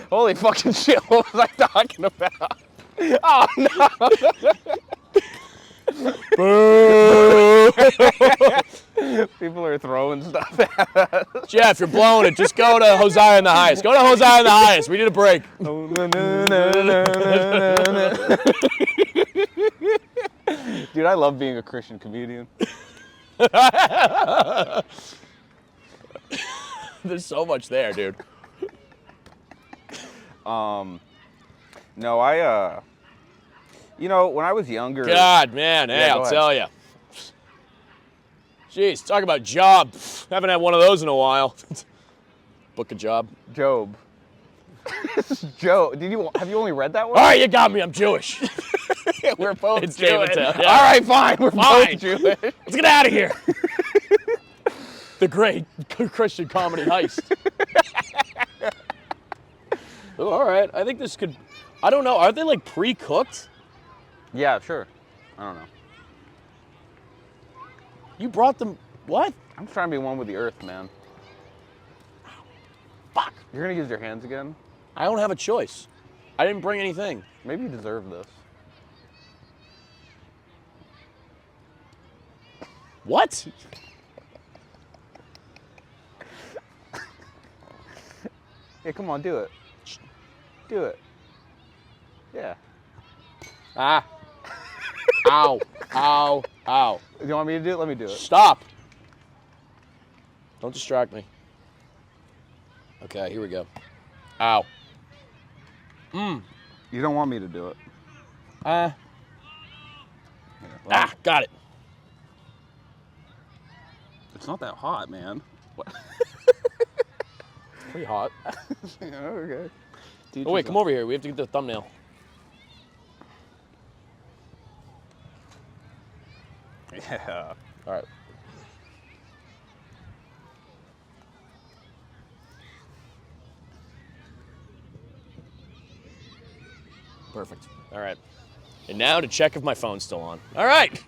Speaker 1: holy fucking shit, what was I talking about? Oh, no.
Speaker 2: Boo.
Speaker 1: People are throwing stuff at us.
Speaker 2: Jeff, you're blowing it. Just go to Hosea in the highest. Go to Hosea in the highest. We need a break.
Speaker 1: Dude, I love being a Christian comedian.
Speaker 2: There's so much there, dude.
Speaker 1: No, when I was younger.
Speaker 2: God, man, hey, I'll tell you. Jeez, talk about job. Haven't had one of those in a while. Book a job.
Speaker 1: Job. Joe, have you only read that one?
Speaker 2: All right, you got me. I'm Jewish.
Speaker 1: We're both
Speaker 2: it's
Speaker 1: Jewish.
Speaker 2: Yeah.
Speaker 1: All right, fine. We're both Jewish.
Speaker 2: Let's get out of here. The great Christian comedy heist. Oh, all right. I think this could. I don't know. Aren't they like pre-cooked?
Speaker 1: Yeah, sure. I don't know.
Speaker 2: You brought them. What?
Speaker 1: I'm trying to be one with the earth, man.
Speaker 2: Fuck.
Speaker 1: You're gonna use your hands again?
Speaker 2: I don't have a choice. I didn't bring anything.
Speaker 1: Maybe you deserve this.
Speaker 2: What?
Speaker 1: Yeah, come on, do it. Do it. Yeah.
Speaker 2: Ah. Ow. Ow. Ow.
Speaker 1: Do you want me to do it? Let me do it.
Speaker 2: Stop. Don't distract me. Okay, here we go. Ow.
Speaker 1: You don't want me to do it.
Speaker 2: Got it.
Speaker 1: It's not that hot, man. What?
Speaker 2: Pretty hot.
Speaker 1: Yeah, okay.
Speaker 2: Oh, wait, come over here. We have to get the thumbnail.
Speaker 1: Yeah.
Speaker 2: All right. Perfect. All right. And now to check if my phone's still on. All right.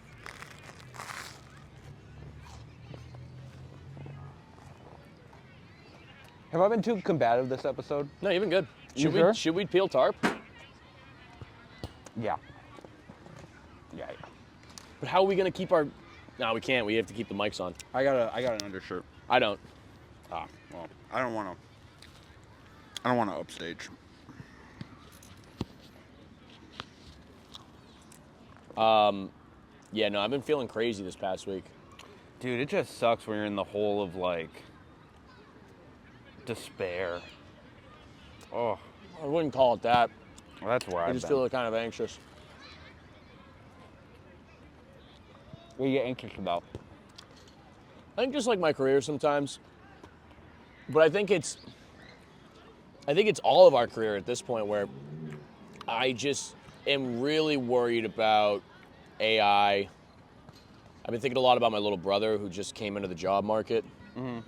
Speaker 1: Have I been too combative this episode?
Speaker 2: No, you've been good.
Speaker 1: You sure?
Speaker 2: Should we peel tarp?
Speaker 1: Yeah. Yeah.
Speaker 2: But how are we gonna keep our? No, we can't. We have to keep the mics on.
Speaker 1: I got an undershirt.
Speaker 2: I don't.
Speaker 1: Ah, well, I don't want to upstage.
Speaker 2: Yeah, no, I've been feeling crazy this past week.
Speaker 1: Dude, it just sucks when you're in the hole of like despair. Oh,
Speaker 2: I wouldn't call it that.
Speaker 1: well, that's where
Speaker 2: I
Speaker 1: I've
Speaker 2: just
Speaker 1: been.
Speaker 2: feel kind of anxious.
Speaker 1: What do you get anxious about?
Speaker 2: I think just like my career sometimes. But I think it's all of our career at this point where I just am really worried about AI. I've been thinking a lot about my little brother who just came into the job market.
Speaker 1: Mm-hmm.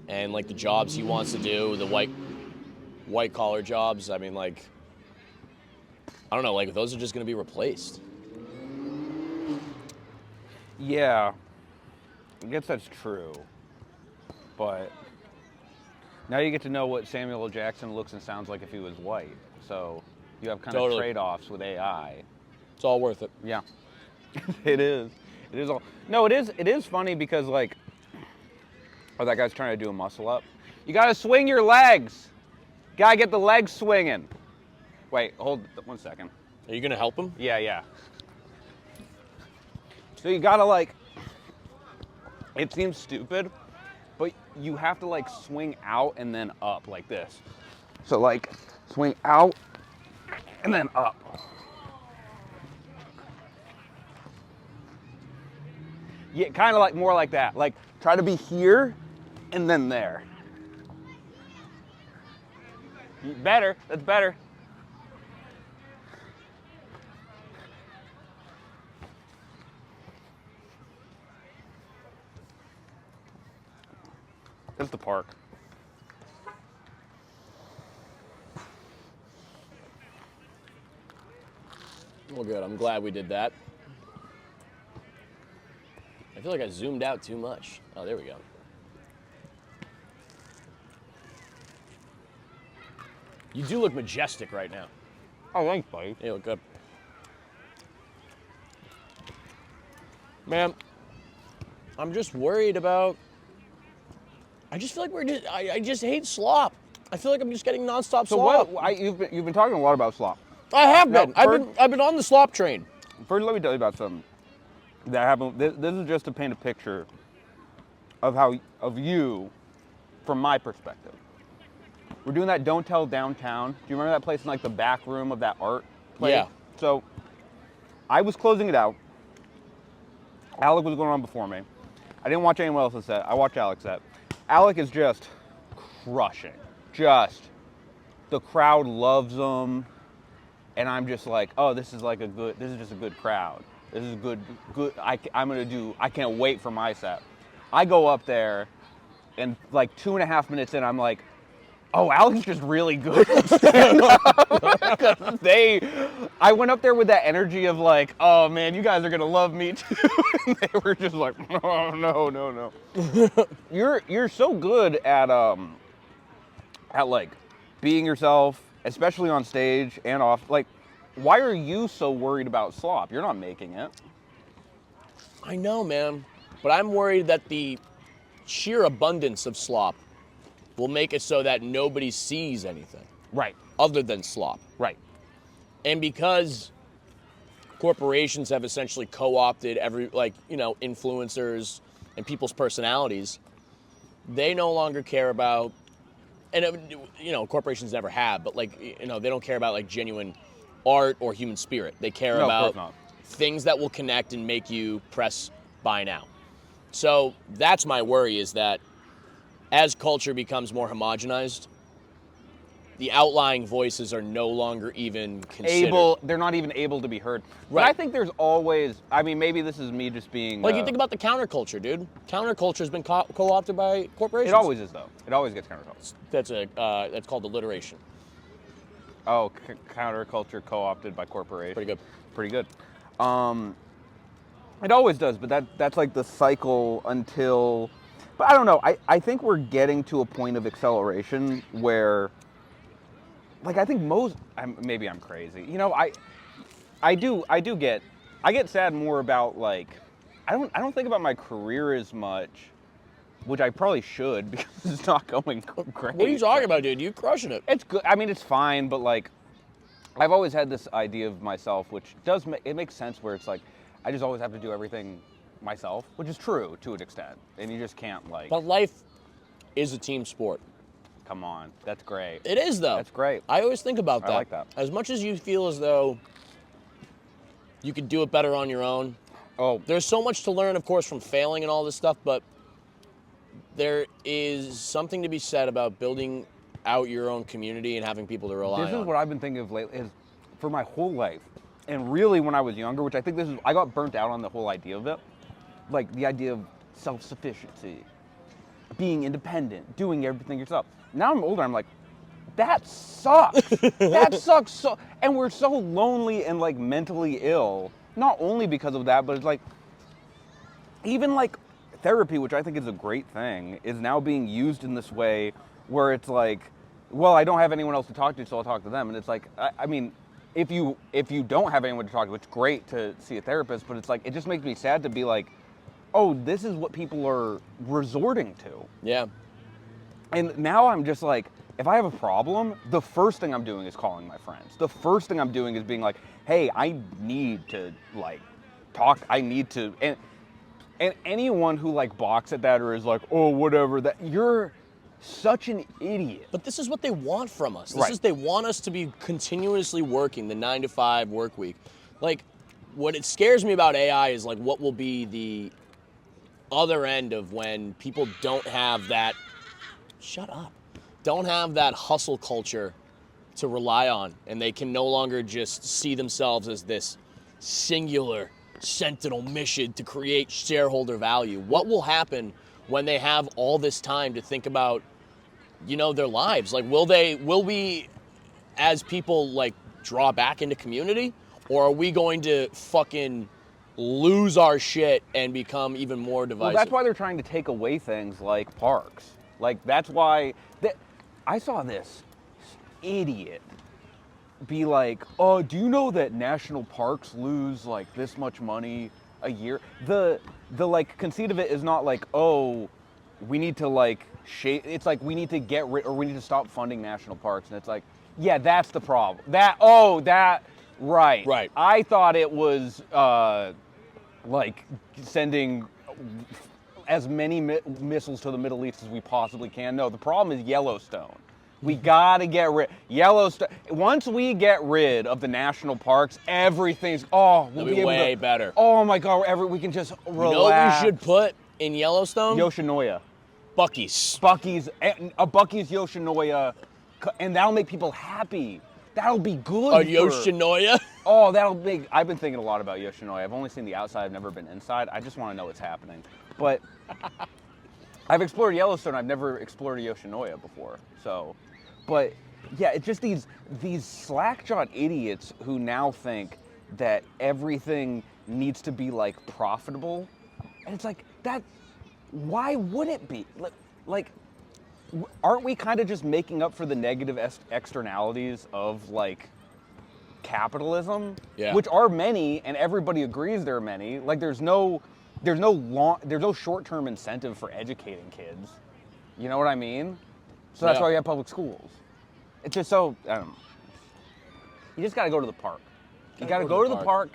Speaker 2: And like the jobs he wants to do, the white collar jobs, I mean, like, I don't know, like those are just going to be replaced.
Speaker 1: Yeah, I guess that's true. But now you get to know what Samuel L. Jackson looks and sounds like if he was white. So you have kind of trade-offs with AI.
Speaker 2: It's all worth it.
Speaker 1: Yeah, it is. It is all. No, it is. It is funny because like, oh, that guy's trying to do a muscle up. You gotta swing your legs. Gotta get the legs swinging. Wait, hold 1 second.
Speaker 2: Are you going to help him?
Speaker 1: Yeah. So you gotta like, it seems stupid, but you have to like swing out and then up like this. So like, swing out and then up. Yeah, kind of like more like that. Like try to be here and then there. Better, that's better. That's the park.
Speaker 2: Well, good. I'm glad we did that. I feel like I zoomed out too much. Oh, there we go. You do look majestic right now.
Speaker 1: Oh, thanks, buddy.
Speaker 2: You look good. Man, I'm just worried about... I just feel like I just hate slop. I feel like I'm just getting nonstop
Speaker 1: So
Speaker 2: slop.
Speaker 1: you've been talking a lot about slop.
Speaker 2: I have
Speaker 1: Now,
Speaker 2: been. I've been on the slop train.
Speaker 1: First, let me tell you about something that happened. This is just to paint a picture of you from my perspective. We're doing that Don't Tell Downtown. Do you remember that place in like the back room of that art place?
Speaker 2: Yeah.
Speaker 1: So I was closing it out. Alec was going on before me. I didn't watch anyone else's set. I watched Alec's set. Alec is just crushing. The crowd loves him. And I'm just like, oh, this is just a good crowd. This is good, I can't wait for my set. I go up there, and like 2.5 minutes in, I'm like, oh, Alec's just really good at stand-up. I went up there with that energy of like, oh man, you guys are gonna love me too. And they were just like, no. You're so good at like being yourself, especially on stage and off. Like, why are you so worried about slop? You're not making it.
Speaker 2: I know, man. But I'm worried that the sheer abundance of slop will make it so that nobody sees anything.
Speaker 1: Right.
Speaker 2: Other than slop.
Speaker 1: Right.
Speaker 2: And because corporations have essentially co-opted influencers and people's personalities. They no longer care about, and corporations never have, but they don't care about genuine art or human spirit. They care
Speaker 1: No, of
Speaker 2: about
Speaker 1: course not.
Speaker 2: things that will connect and make you press buy now. So that's my worry, is that as culture becomes more homogenized, the outlying voices are no longer even considered.
Speaker 1: They're not even able to be heard.
Speaker 2: Right.
Speaker 1: But I think there's always, maybe this is me just being...
Speaker 2: You think about the counterculture, dude. Counterculture's been co-opted by corporations.
Speaker 1: It always is, though. It always gets counterculture.
Speaker 2: That's called alliteration.
Speaker 1: Oh, counterculture co-opted by corporations.
Speaker 2: Pretty good.
Speaker 1: Pretty good. It always does, but that's like the cycle until... But I don't know. I think we're getting to a point of acceleration where... I think maybe I'm crazy. I get sad more about I don't think about my career as much, which I probably should because it's not going great.
Speaker 2: What are you talking about, dude? You crushing it.
Speaker 1: It's good. It's fine, but I've always had this idea of myself, which it makes sense where it's I just always have to do everything myself, which is true to an extent, and you just can't
Speaker 2: But life is a team sport.
Speaker 1: Come on, that's great.
Speaker 2: It is, though.
Speaker 1: That's great.
Speaker 2: I always think about that.
Speaker 1: I like that.
Speaker 2: As much as you feel as though you could do it better on your own, there's so much to learn, of course, from failing and all this stuff, but there is something to be said about building out your own community and having people to rely on.
Speaker 1: This is what I've been thinking of lately, is for my whole life, and really when I was younger, which I think I got burnt out on the whole idea of it, the idea of self-sufficiency, being independent, doing everything yourself. Now I'm older, I'm that sucks. That sucks so, and we're so lonely and mentally ill, not only because of that, but it's even therapy, which I think is a great thing, is now being used in this way where it's well, I don't have anyone else to talk to, so I'll talk to them. And it's if you don't have anyone to talk to, it's great to see a therapist, but it's it just makes me sad to be oh, this is what people are resorting to.
Speaker 2: Yeah.
Speaker 1: And now I'm just if I have a problem, the first thing I'm doing is calling my friends. The first thing I'm doing is being hey, I need to talk. I need to, and anyone who balks at that or is oh, whatever, that you're such an idiot.
Speaker 2: But this is what they want from us.
Speaker 1: Right.
Speaker 2: They want us to be continuously working the 9-to-5 work week. What it scares me about AI is what will be the other end of when people don't have that, don't have that hustle culture to rely on, and they can no longer just see themselves as this singular sentinel mission to create shareholder value. What will happen when they have all this time to think about, their lives? Will we as people draw back into community, or are we going to fucking lose our shit and become even more divisive?
Speaker 1: Well, that's why they're trying to take away things like parks. That's why I saw this idiot be oh, do you know that national parks lose this much money a year? The conceit of it is not oh, we need to it's we need to get rid, or we need to stop funding national parks. And it's yeah, that's the problem. Right.
Speaker 2: Right.
Speaker 1: I thought it was sending as many missiles to the Middle East as we possibly can. No, the problem is Yellowstone. We gotta get rid Yellowstone. Once we get rid of the national parks, everything's we'll
Speaker 2: be
Speaker 1: able
Speaker 2: way
Speaker 1: to,
Speaker 2: better.
Speaker 1: Oh my God, we can just relax.
Speaker 2: You know what we should put in Yellowstone?
Speaker 1: Yoshinoya.
Speaker 2: Buc-ee's.
Speaker 1: A Buc-ee's Yoshinoya, and that'll make people happy. That'll be good.
Speaker 2: A Yoshinoya?
Speaker 1: Oh, I've been thinking a lot about Yoshinoya. I've only seen the outside, I've never been inside. I just want to know what's happening. But I've explored Yellowstone, I've never explored a Yoshinoya before. So, but yeah, it's just these slack-jawed idiots who now think that everything needs to be profitable. And it's that, why would it be? Aren't we kind of just making up for the negative externalities of capitalism?
Speaker 2: Yeah.
Speaker 1: Which are many, and everybody agrees there are many. There's no short-term incentive for educating kids. You know what I mean? So that's why we have public schools. It's just so, I don't know. You just got to go to the park. You got to go to the park,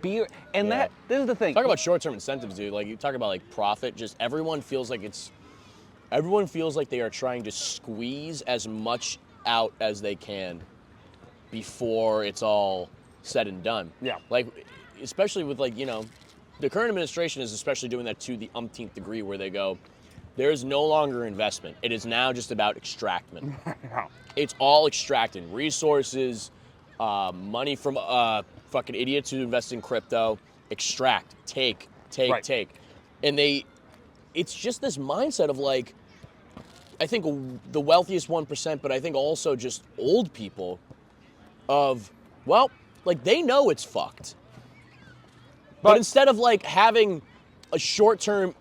Speaker 1: Be and
Speaker 2: Yeah.
Speaker 1: this is the thing.
Speaker 2: Talk about short-term incentives, dude. Like you talk about like profit. Just everyone feels like they are trying to squeeze as much out as they can before it's all said and done.
Speaker 1: Yeah.
Speaker 2: Like, especially with like, the current administration is especially doing that to the umpteenth degree where they go, there is no longer investment. It is now just about extractment.
Speaker 1: Yeah.
Speaker 2: It's all extracting resources, money from fucking idiots who invest in crypto, extract, take. And it's just this mindset of like, I think the wealthiest 1%, but I think also just old people of, well, like they know it's fucked. But instead of like having a short-term,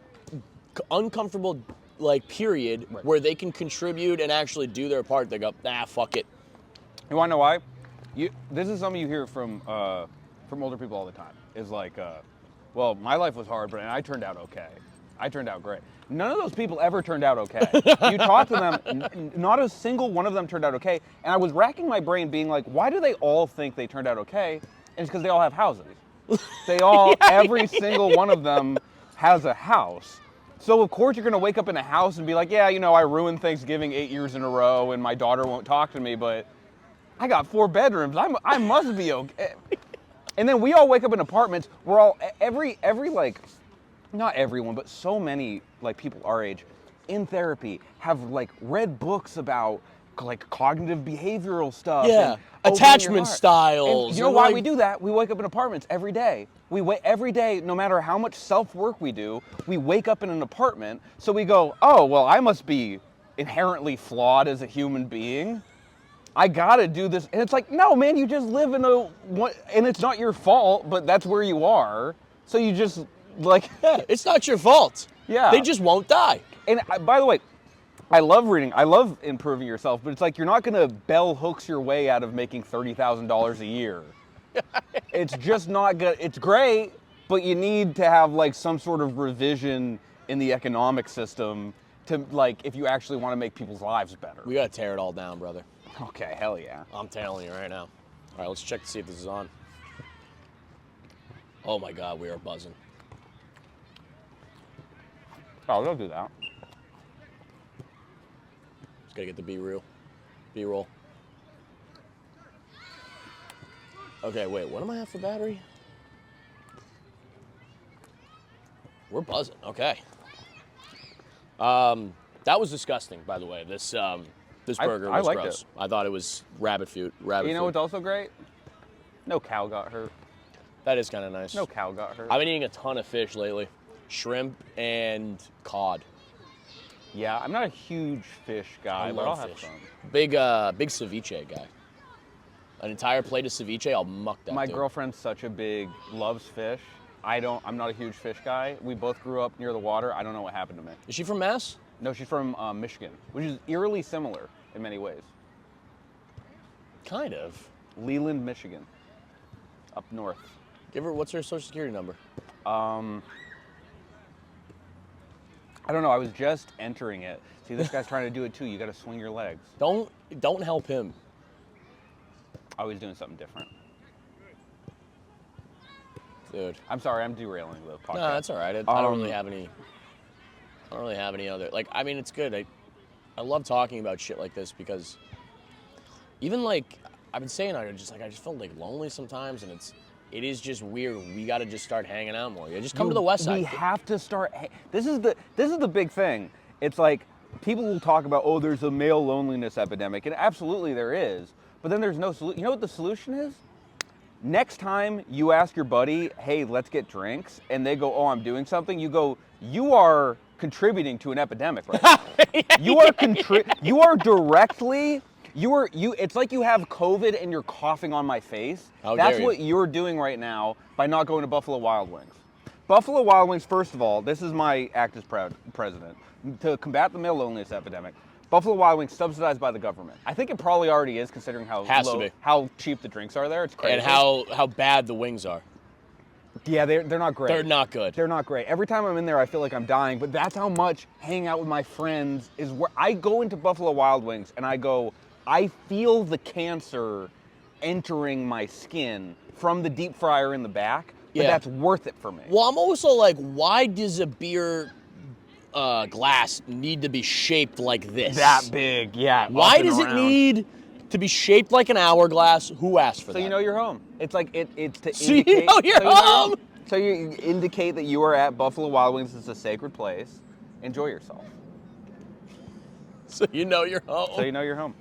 Speaker 2: uncomfortable like period where they can contribute and actually do their part, they go, nah, fuck it.
Speaker 1: You want to know why? This is something you hear from older people all the time. Is like, well, my life was hard, but I turned out okay. I turned out great. None of those people ever turned out okay. You talk to them, not a single one of them turned out okay. And I was racking my brain being like, why do they all think they turned out okay? And it's because they all have houses. They all, every single one of them has a house. So of course you're gonna wake up in a house and be like, yeah, I ruined Thanksgiving 8 years in a row and my daughter won't talk to me, but I got 4 bedrooms. I must be okay. And then we all wake up in apartments. We're all, every like, not everyone, but so many like people our age in therapy have like read books about like cognitive behavioral stuff.
Speaker 2: Yeah,
Speaker 1: and
Speaker 2: attachment styles.
Speaker 1: And you know why we do that? We wake up in apartments every day. Every day, no matter how much self-work we do, we wake up in an apartment. So we go, oh, well, I must be inherently flawed as a human being. I gotta do this. And it's like, no, man, you just live in and it's not your fault, but that's where you are. So you just like.
Speaker 2: Yeah, it's not your fault.
Speaker 1: Yeah.
Speaker 2: They just won't die.
Speaker 1: And by the way, I love reading. I love improving yourself, but it's like you're not going to bell hooks your way out of making $30,000 a year. It's just not good. It's great, but you need to have like some sort of revision in the economic system to like if you actually want to make people's lives better.
Speaker 2: We got to tear it all down, brother.
Speaker 1: Okay, hell yeah.
Speaker 2: I'm telling you right now. All right, let's check to see if this is on. Oh my God, we are buzzing.
Speaker 1: Oh, don't do that.
Speaker 2: Just gotta get the B-roll. Okay, wait, what am I at for battery? We're buzzing, okay. That was disgusting, by the way. This burger was
Speaker 1: liked
Speaker 2: gross.
Speaker 1: it.
Speaker 2: I thought it was rabbit food.
Speaker 1: You know what's also great? No cow got hurt.
Speaker 2: That is kind of nice.
Speaker 1: No cow got hurt.
Speaker 2: I've been eating a ton of fish lately. Shrimp and cod.
Speaker 1: Yeah, I'm not a huge fish guy, but I'll have
Speaker 2: fish.
Speaker 1: some.
Speaker 2: Big ceviche guy. An entire plate of ceviche, I'll muck that.
Speaker 1: My
Speaker 2: dude.
Speaker 1: girlfriend's loves fish. I'm not a huge fish guy. We both grew up near the water. I don't know what happened to me.
Speaker 2: Is she from Mass?
Speaker 1: No, she's from Michigan, which is eerily similar in many ways.
Speaker 2: Kind of.
Speaker 1: Leland, Michigan, up north.
Speaker 2: What's her social security number?
Speaker 1: I don't know. I was just entering it. See, this guy's trying to do it too. You got to swing your legs.
Speaker 2: Don't help him.
Speaker 1: I was doing something different.
Speaker 2: Dude.
Speaker 1: I'm sorry. I'm derailing the podcast.
Speaker 2: No, that's all right. I don't really have any. I don't really have any other. Like, I mean, it's good. I love talking about shit like this because even like I've been saying, I just felt like lonely sometimes, and it is just weird. We got to just start hanging out more. Just come to the West Side.
Speaker 1: We have to start. This is the big thing. It's like people will talk about, oh, there's a male loneliness epidemic, and absolutely there is. But then there's no solution. You know what the solution is? Next time you ask your buddy, hey, let's get drinks, and they go, oh, I'm doing something. You go, you are contributing to an epidemic right now. You are directly. It's like you have COVID and you're coughing on my face. That's what you're doing right now by not going to Buffalo Wild Wings. Buffalo Wild Wings, first of all, this is my act as president. To combat the male loneliness epidemic, Buffalo Wild Wings subsidized by the government. I think it probably already is, considering how cheap the drinks are there. It's crazy.
Speaker 2: And how bad the wings are.
Speaker 1: Yeah, they're not great.
Speaker 2: They're not good.
Speaker 1: They're not great. Every time I'm in there, I feel like I'm dying, but that's how much hanging out with my friends is where I go into Buffalo Wild Wings and I feel the cancer entering my skin from the deep fryer in the back, but that's worth it for me.
Speaker 2: Well, I'm also like, why does a beer glass need to be shaped like this?
Speaker 1: That big, yeah.
Speaker 2: Why does it need to be shaped like an hourglass? Who asked for that?
Speaker 1: So you know you're home. It's like it's to
Speaker 2: So
Speaker 1: indicate.
Speaker 2: you know you're home.
Speaker 1: So you indicate that you are at Buffalo Wild Wings. It's a sacred place. Enjoy yourself.
Speaker 2: So you know you're home.
Speaker 1: So you know you're home.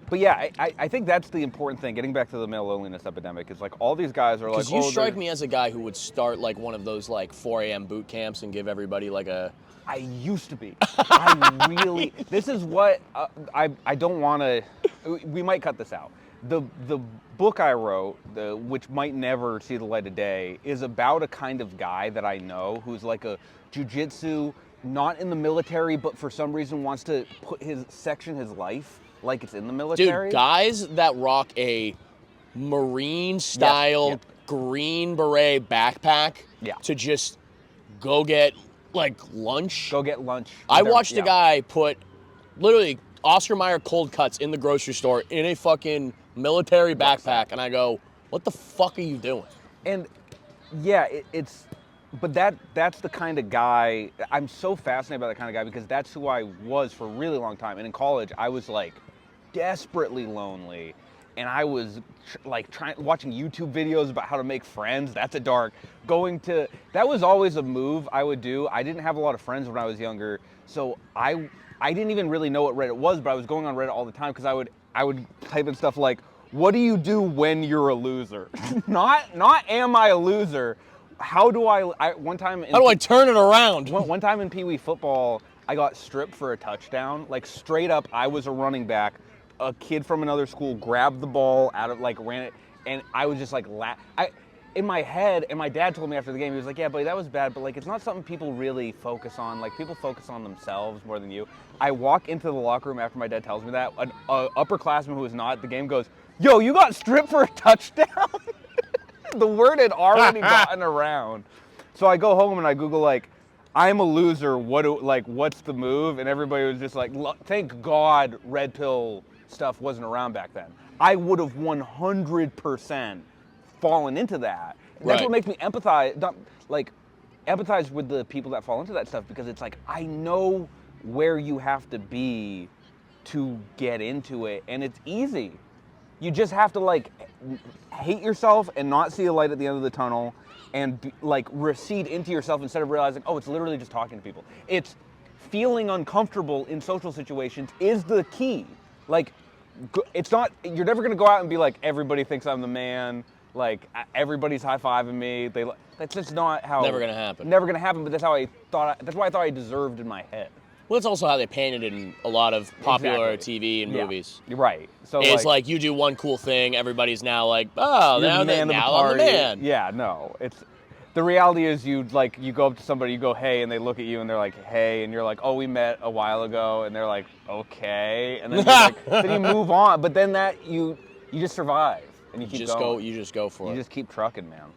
Speaker 1: But yeah, I think that's the important thing. Getting back to the male loneliness epidemic is like all these guys are like.
Speaker 2: Because you strike me as a guy who would start like one of those like 4 a.m. boot camps and give everybody like a.
Speaker 1: I used to be. I really. This is what I don't want to. We might cut this out. The book I wrote, which might never see the light of day, is about a kind of guy that I know who's like a jujitsu, not in the military, but for some reason wants to section his life like it's in the military.
Speaker 2: Dude, guys that rock a marine style green beret backpack to just go get like lunch.
Speaker 1: Go get lunch.
Speaker 2: I watched a guy put literally Oscar Mayer cold cuts in the grocery store in a fucking military backpack, and I go, what the fuck are you doing?
Speaker 1: And yeah, but that's the kind of guy, I'm so fascinated by that kind of guy because that's who I was for a really long time. And in college, I was like desperately lonely. And I was watching YouTube videos about how to make friends. That's a dark. That was always a move I would do. I didn't have a lot of friends when I was younger. So I didn't even really know what Reddit was, but I was going on Reddit all the time because I would type in stuff like, what do you do when you're a loser? not am I a loser? How do I
Speaker 2: turn it around?
Speaker 1: One time in Pee Wee football, I got stripped for a touchdown. Like straight up, I was a running back. A kid from another school grabbed the ball ran it, and I was just like, in my head, and my dad told me after the game, he was like, yeah, buddy, that was bad, but like it's not something people really focus on. Like people focus on themselves more than you. I walk into the locker room after my dad tells me that. An upperclassman who was not at the game goes, yo, you got stripped for a touchdown? The word had already gotten around. So I go home and I Google like, I'm a loser, what's the move? And everybody was just like, thank God red pill stuff wasn't around back then. I would have 100% fallen into that. That's what makes me empathize with the people that fall into that stuff, because it's like, I know where you have to be to get into it, and it's easy. You just have to like hate yourself and not see a light at the end of the tunnel, and recede into yourself instead of realizing, oh, it's literally just talking to people. It's feeling uncomfortable in social situations is the key. Like, it's not, you're never gonna go out and be like, everybody thinks I'm the man, like everybody's high-fiving me. That's just not how.
Speaker 2: Never gonna happen.
Speaker 1: Never gonna happen. But that's why I thought I deserved in my head.
Speaker 2: Well, it's also how they painted it in a lot of popular TV and movies.
Speaker 1: Right. So
Speaker 2: it's like you do one cool thing, everybody's now like, oh, now I'm the man.
Speaker 1: Yeah, no. The reality is you go up to somebody, you go, hey, and they look at you and they're like, hey, and you're like, oh, we met a while ago, and they're like, okay, and then then you move on, but then you just survive and you keep going.
Speaker 2: You just go for it.
Speaker 1: You just keep trucking, man.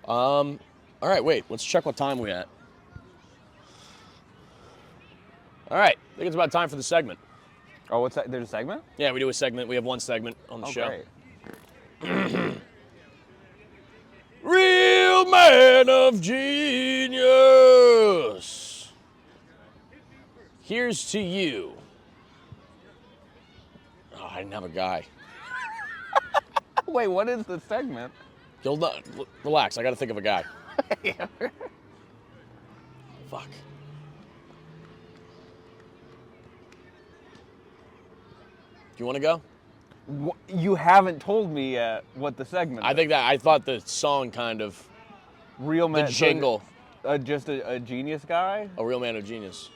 Speaker 2: All right, wait, let's check what time we're at. All right, I think it's about time for the segment.
Speaker 1: Oh, what's that? There's a segment?
Speaker 2: Yeah, we do a segment. We have one segment on the show.
Speaker 1: Great.
Speaker 2: Real man of genius. Here's to you. Oh, I didn't have a guy.
Speaker 1: Wait, what is the segment?
Speaker 2: You'll not relax. I got to think of a guy. Fuck. Do you want to go?
Speaker 1: You haven't told me yet what the segment is.
Speaker 2: I thought the song kind of.
Speaker 1: Real man.
Speaker 2: The jingle.
Speaker 1: Just a genius guy?
Speaker 2: A real man of genius.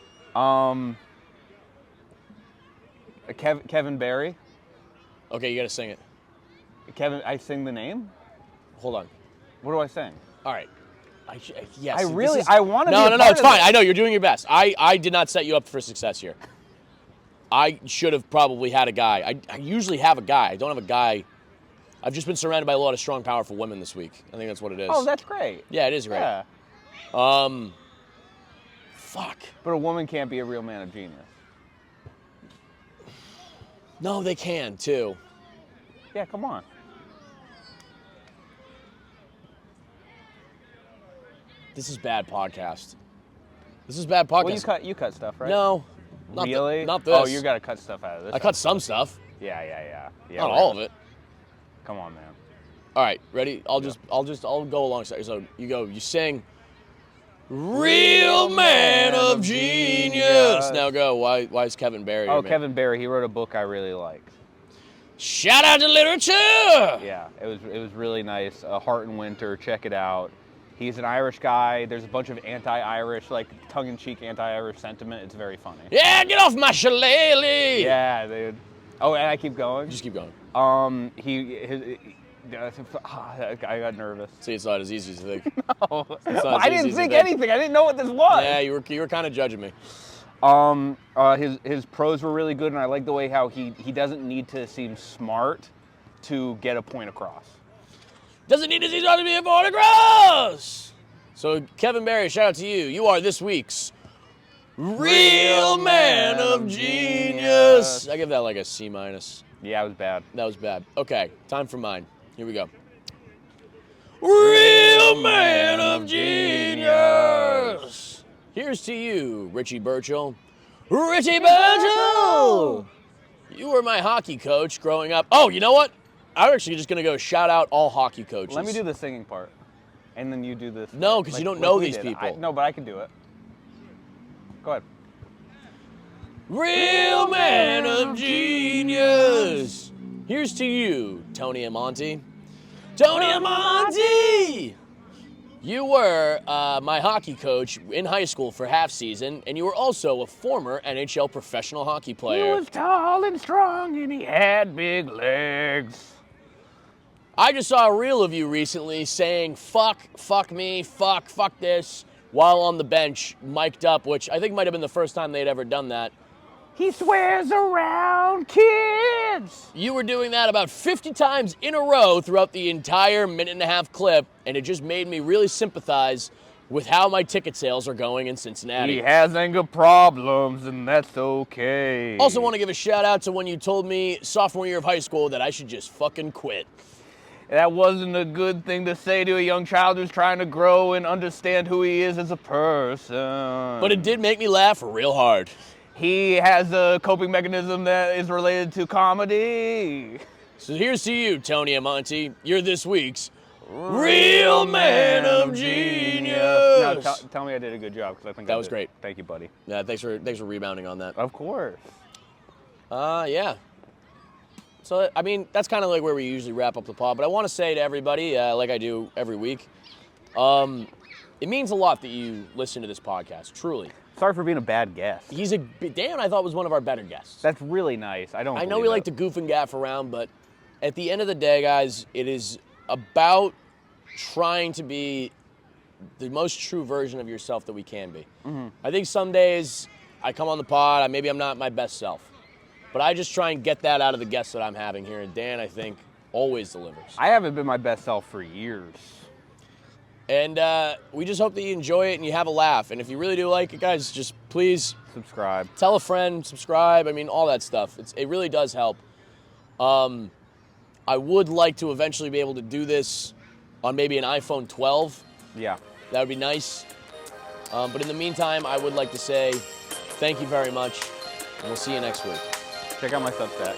Speaker 1: Kevin Barry.
Speaker 2: Okay, you got to sing it.
Speaker 1: Kevin, I sing the name?
Speaker 2: Hold on.
Speaker 1: What do I sing?
Speaker 2: All right. Yes.
Speaker 1: I want to be
Speaker 2: No, it's fine. I know, you're doing your best. I did not set you up for success here. I should have probably had a guy. I usually have a guy. I don't have a guy. I've just been surrounded by a lot of strong, powerful women this week. I think that's what it is.
Speaker 1: Oh, that's great.
Speaker 2: Yeah, it is great.
Speaker 1: Yeah.
Speaker 2: Fuck.
Speaker 1: But a woman can't be a real man of genius.
Speaker 2: No, they can, too.
Speaker 1: Yeah, come on.
Speaker 2: This is bad podcast. This is bad podcast.
Speaker 1: Well, you cut stuff, right?
Speaker 2: No.
Speaker 1: Really?
Speaker 2: Not this.
Speaker 1: Oh, you got to cut stuff out of this.
Speaker 2: I cut some stuff.
Speaker 1: Yeah.
Speaker 2: Not all of it.
Speaker 1: Come on, man.
Speaker 2: All right, ready? I'll go alongside. So you sing Real Man of Genius. Now go. Why is Kevin Barry?
Speaker 1: Oh, Kevin Barry, he wrote a book I really like.
Speaker 2: Shout out to literature.
Speaker 1: Yeah, it was really nice. Heart in Winter, check it out. He's an Irish guy. There's a bunch of anti-Irish, like tongue-in-cheek anti-Irish sentiment. It's very funny.
Speaker 2: Yeah, get off my shillelagh.
Speaker 1: Yeah, dude. Oh, and I keep going?
Speaker 2: Just keep going.
Speaker 1: I got nervous.
Speaker 2: See, it's not as easy as you think.
Speaker 1: No. Well, I didn't think anything. I didn't know what this was.
Speaker 2: Yeah, you were kind of judging me.
Speaker 1: His prose were really good, and I like the way how he doesn't need to seem smart to get a point across.
Speaker 2: Doesn't need to seem smart to be a point across. So, Kevin Barry, shout out to you. You are this week's Real Man of Genius. I give that like a C-.
Speaker 1: Yeah, it was bad.
Speaker 2: That was bad. Okay, time for mine. Here we go. Real Man of Genius. Here's to you, Richie Burchill. Richie Burchill! You were my hockey coach growing up. Oh, you know what? I'm actually just going to go shout out all hockey coaches.
Speaker 1: Let me do the singing part, and then you do this.
Speaker 2: No, because you don't know these people.
Speaker 1: No, but I can do it. Go ahead.
Speaker 2: Real Man of Genius. Here's to you, Tony Amonte. Tony Amonte! You were my hockey coach in high school for half season, and you were also a former NHL professional hockey player.
Speaker 1: He was tall and strong, and he had big legs.
Speaker 2: I just saw a reel of you recently saying, fuck me, fuck this, while on the bench, mic'd up, which I think might have been the first time they'd ever done that.
Speaker 1: He swears around kids.
Speaker 2: You were doing that about 50 times in a row throughout the entire minute-and-a-half clip, and it just made me really sympathize with how my ticket sales are going in Cincinnati.
Speaker 1: He has anger problems, and that's okay.
Speaker 2: Also want to give a shout-out to when you told me sophomore year of high school that I should just fucking quit.
Speaker 1: That wasn't a good thing to say to a young child who's trying to grow and understand who he is as a person.
Speaker 2: But it did make me laugh real hard.
Speaker 1: He has a coping mechanism that is related to comedy.
Speaker 2: So here's to you, Tony Amonte. You're this week's Real Man of Genius.
Speaker 1: No, tell me I did a good job, because I think
Speaker 2: that was great.
Speaker 1: Thank you, buddy.
Speaker 2: Yeah, thanks for rebounding on that.
Speaker 1: Of course.
Speaker 2: Yeah. So, I mean, that's kind of like where we usually wrap up the pod. But I want to say to everybody, like I do every week, it means a lot that you listen to this podcast, truly.
Speaker 1: Sorry for being a bad guest.
Speaker 2: Dan, I thought, was one of our better guests.
Speaker 1: That's really nice. I know
Speaker 2: we like to goof and gaff around, but at the end of the day, guys, it is about trying to be the most true version of yourself that we can be. Mm-hmm. I think some days I come on the pod, maybe I'm not my best self, but I just try and get that out of the guests that I'm having here, and Dan, I think, always delivers.
Speaker 1: I haven't been my best self for years.
Speaker 2: And we just hope that you enjoy it and you have a laugh. And if you really do like it, guys, just please
Speaker 1: subscribe.
Speaker 2: Tell a friend, subscribe. I mean, all that stuff. It really does help. I would like to eventually be able to do this on maybe an iPhone 12.
Speaker 1: Yeah.
Speaker 2: That would be nice. But in the meantime, I would like to say thank you very much, and we'll see you next week.
Speaker 1: Check out my Substack.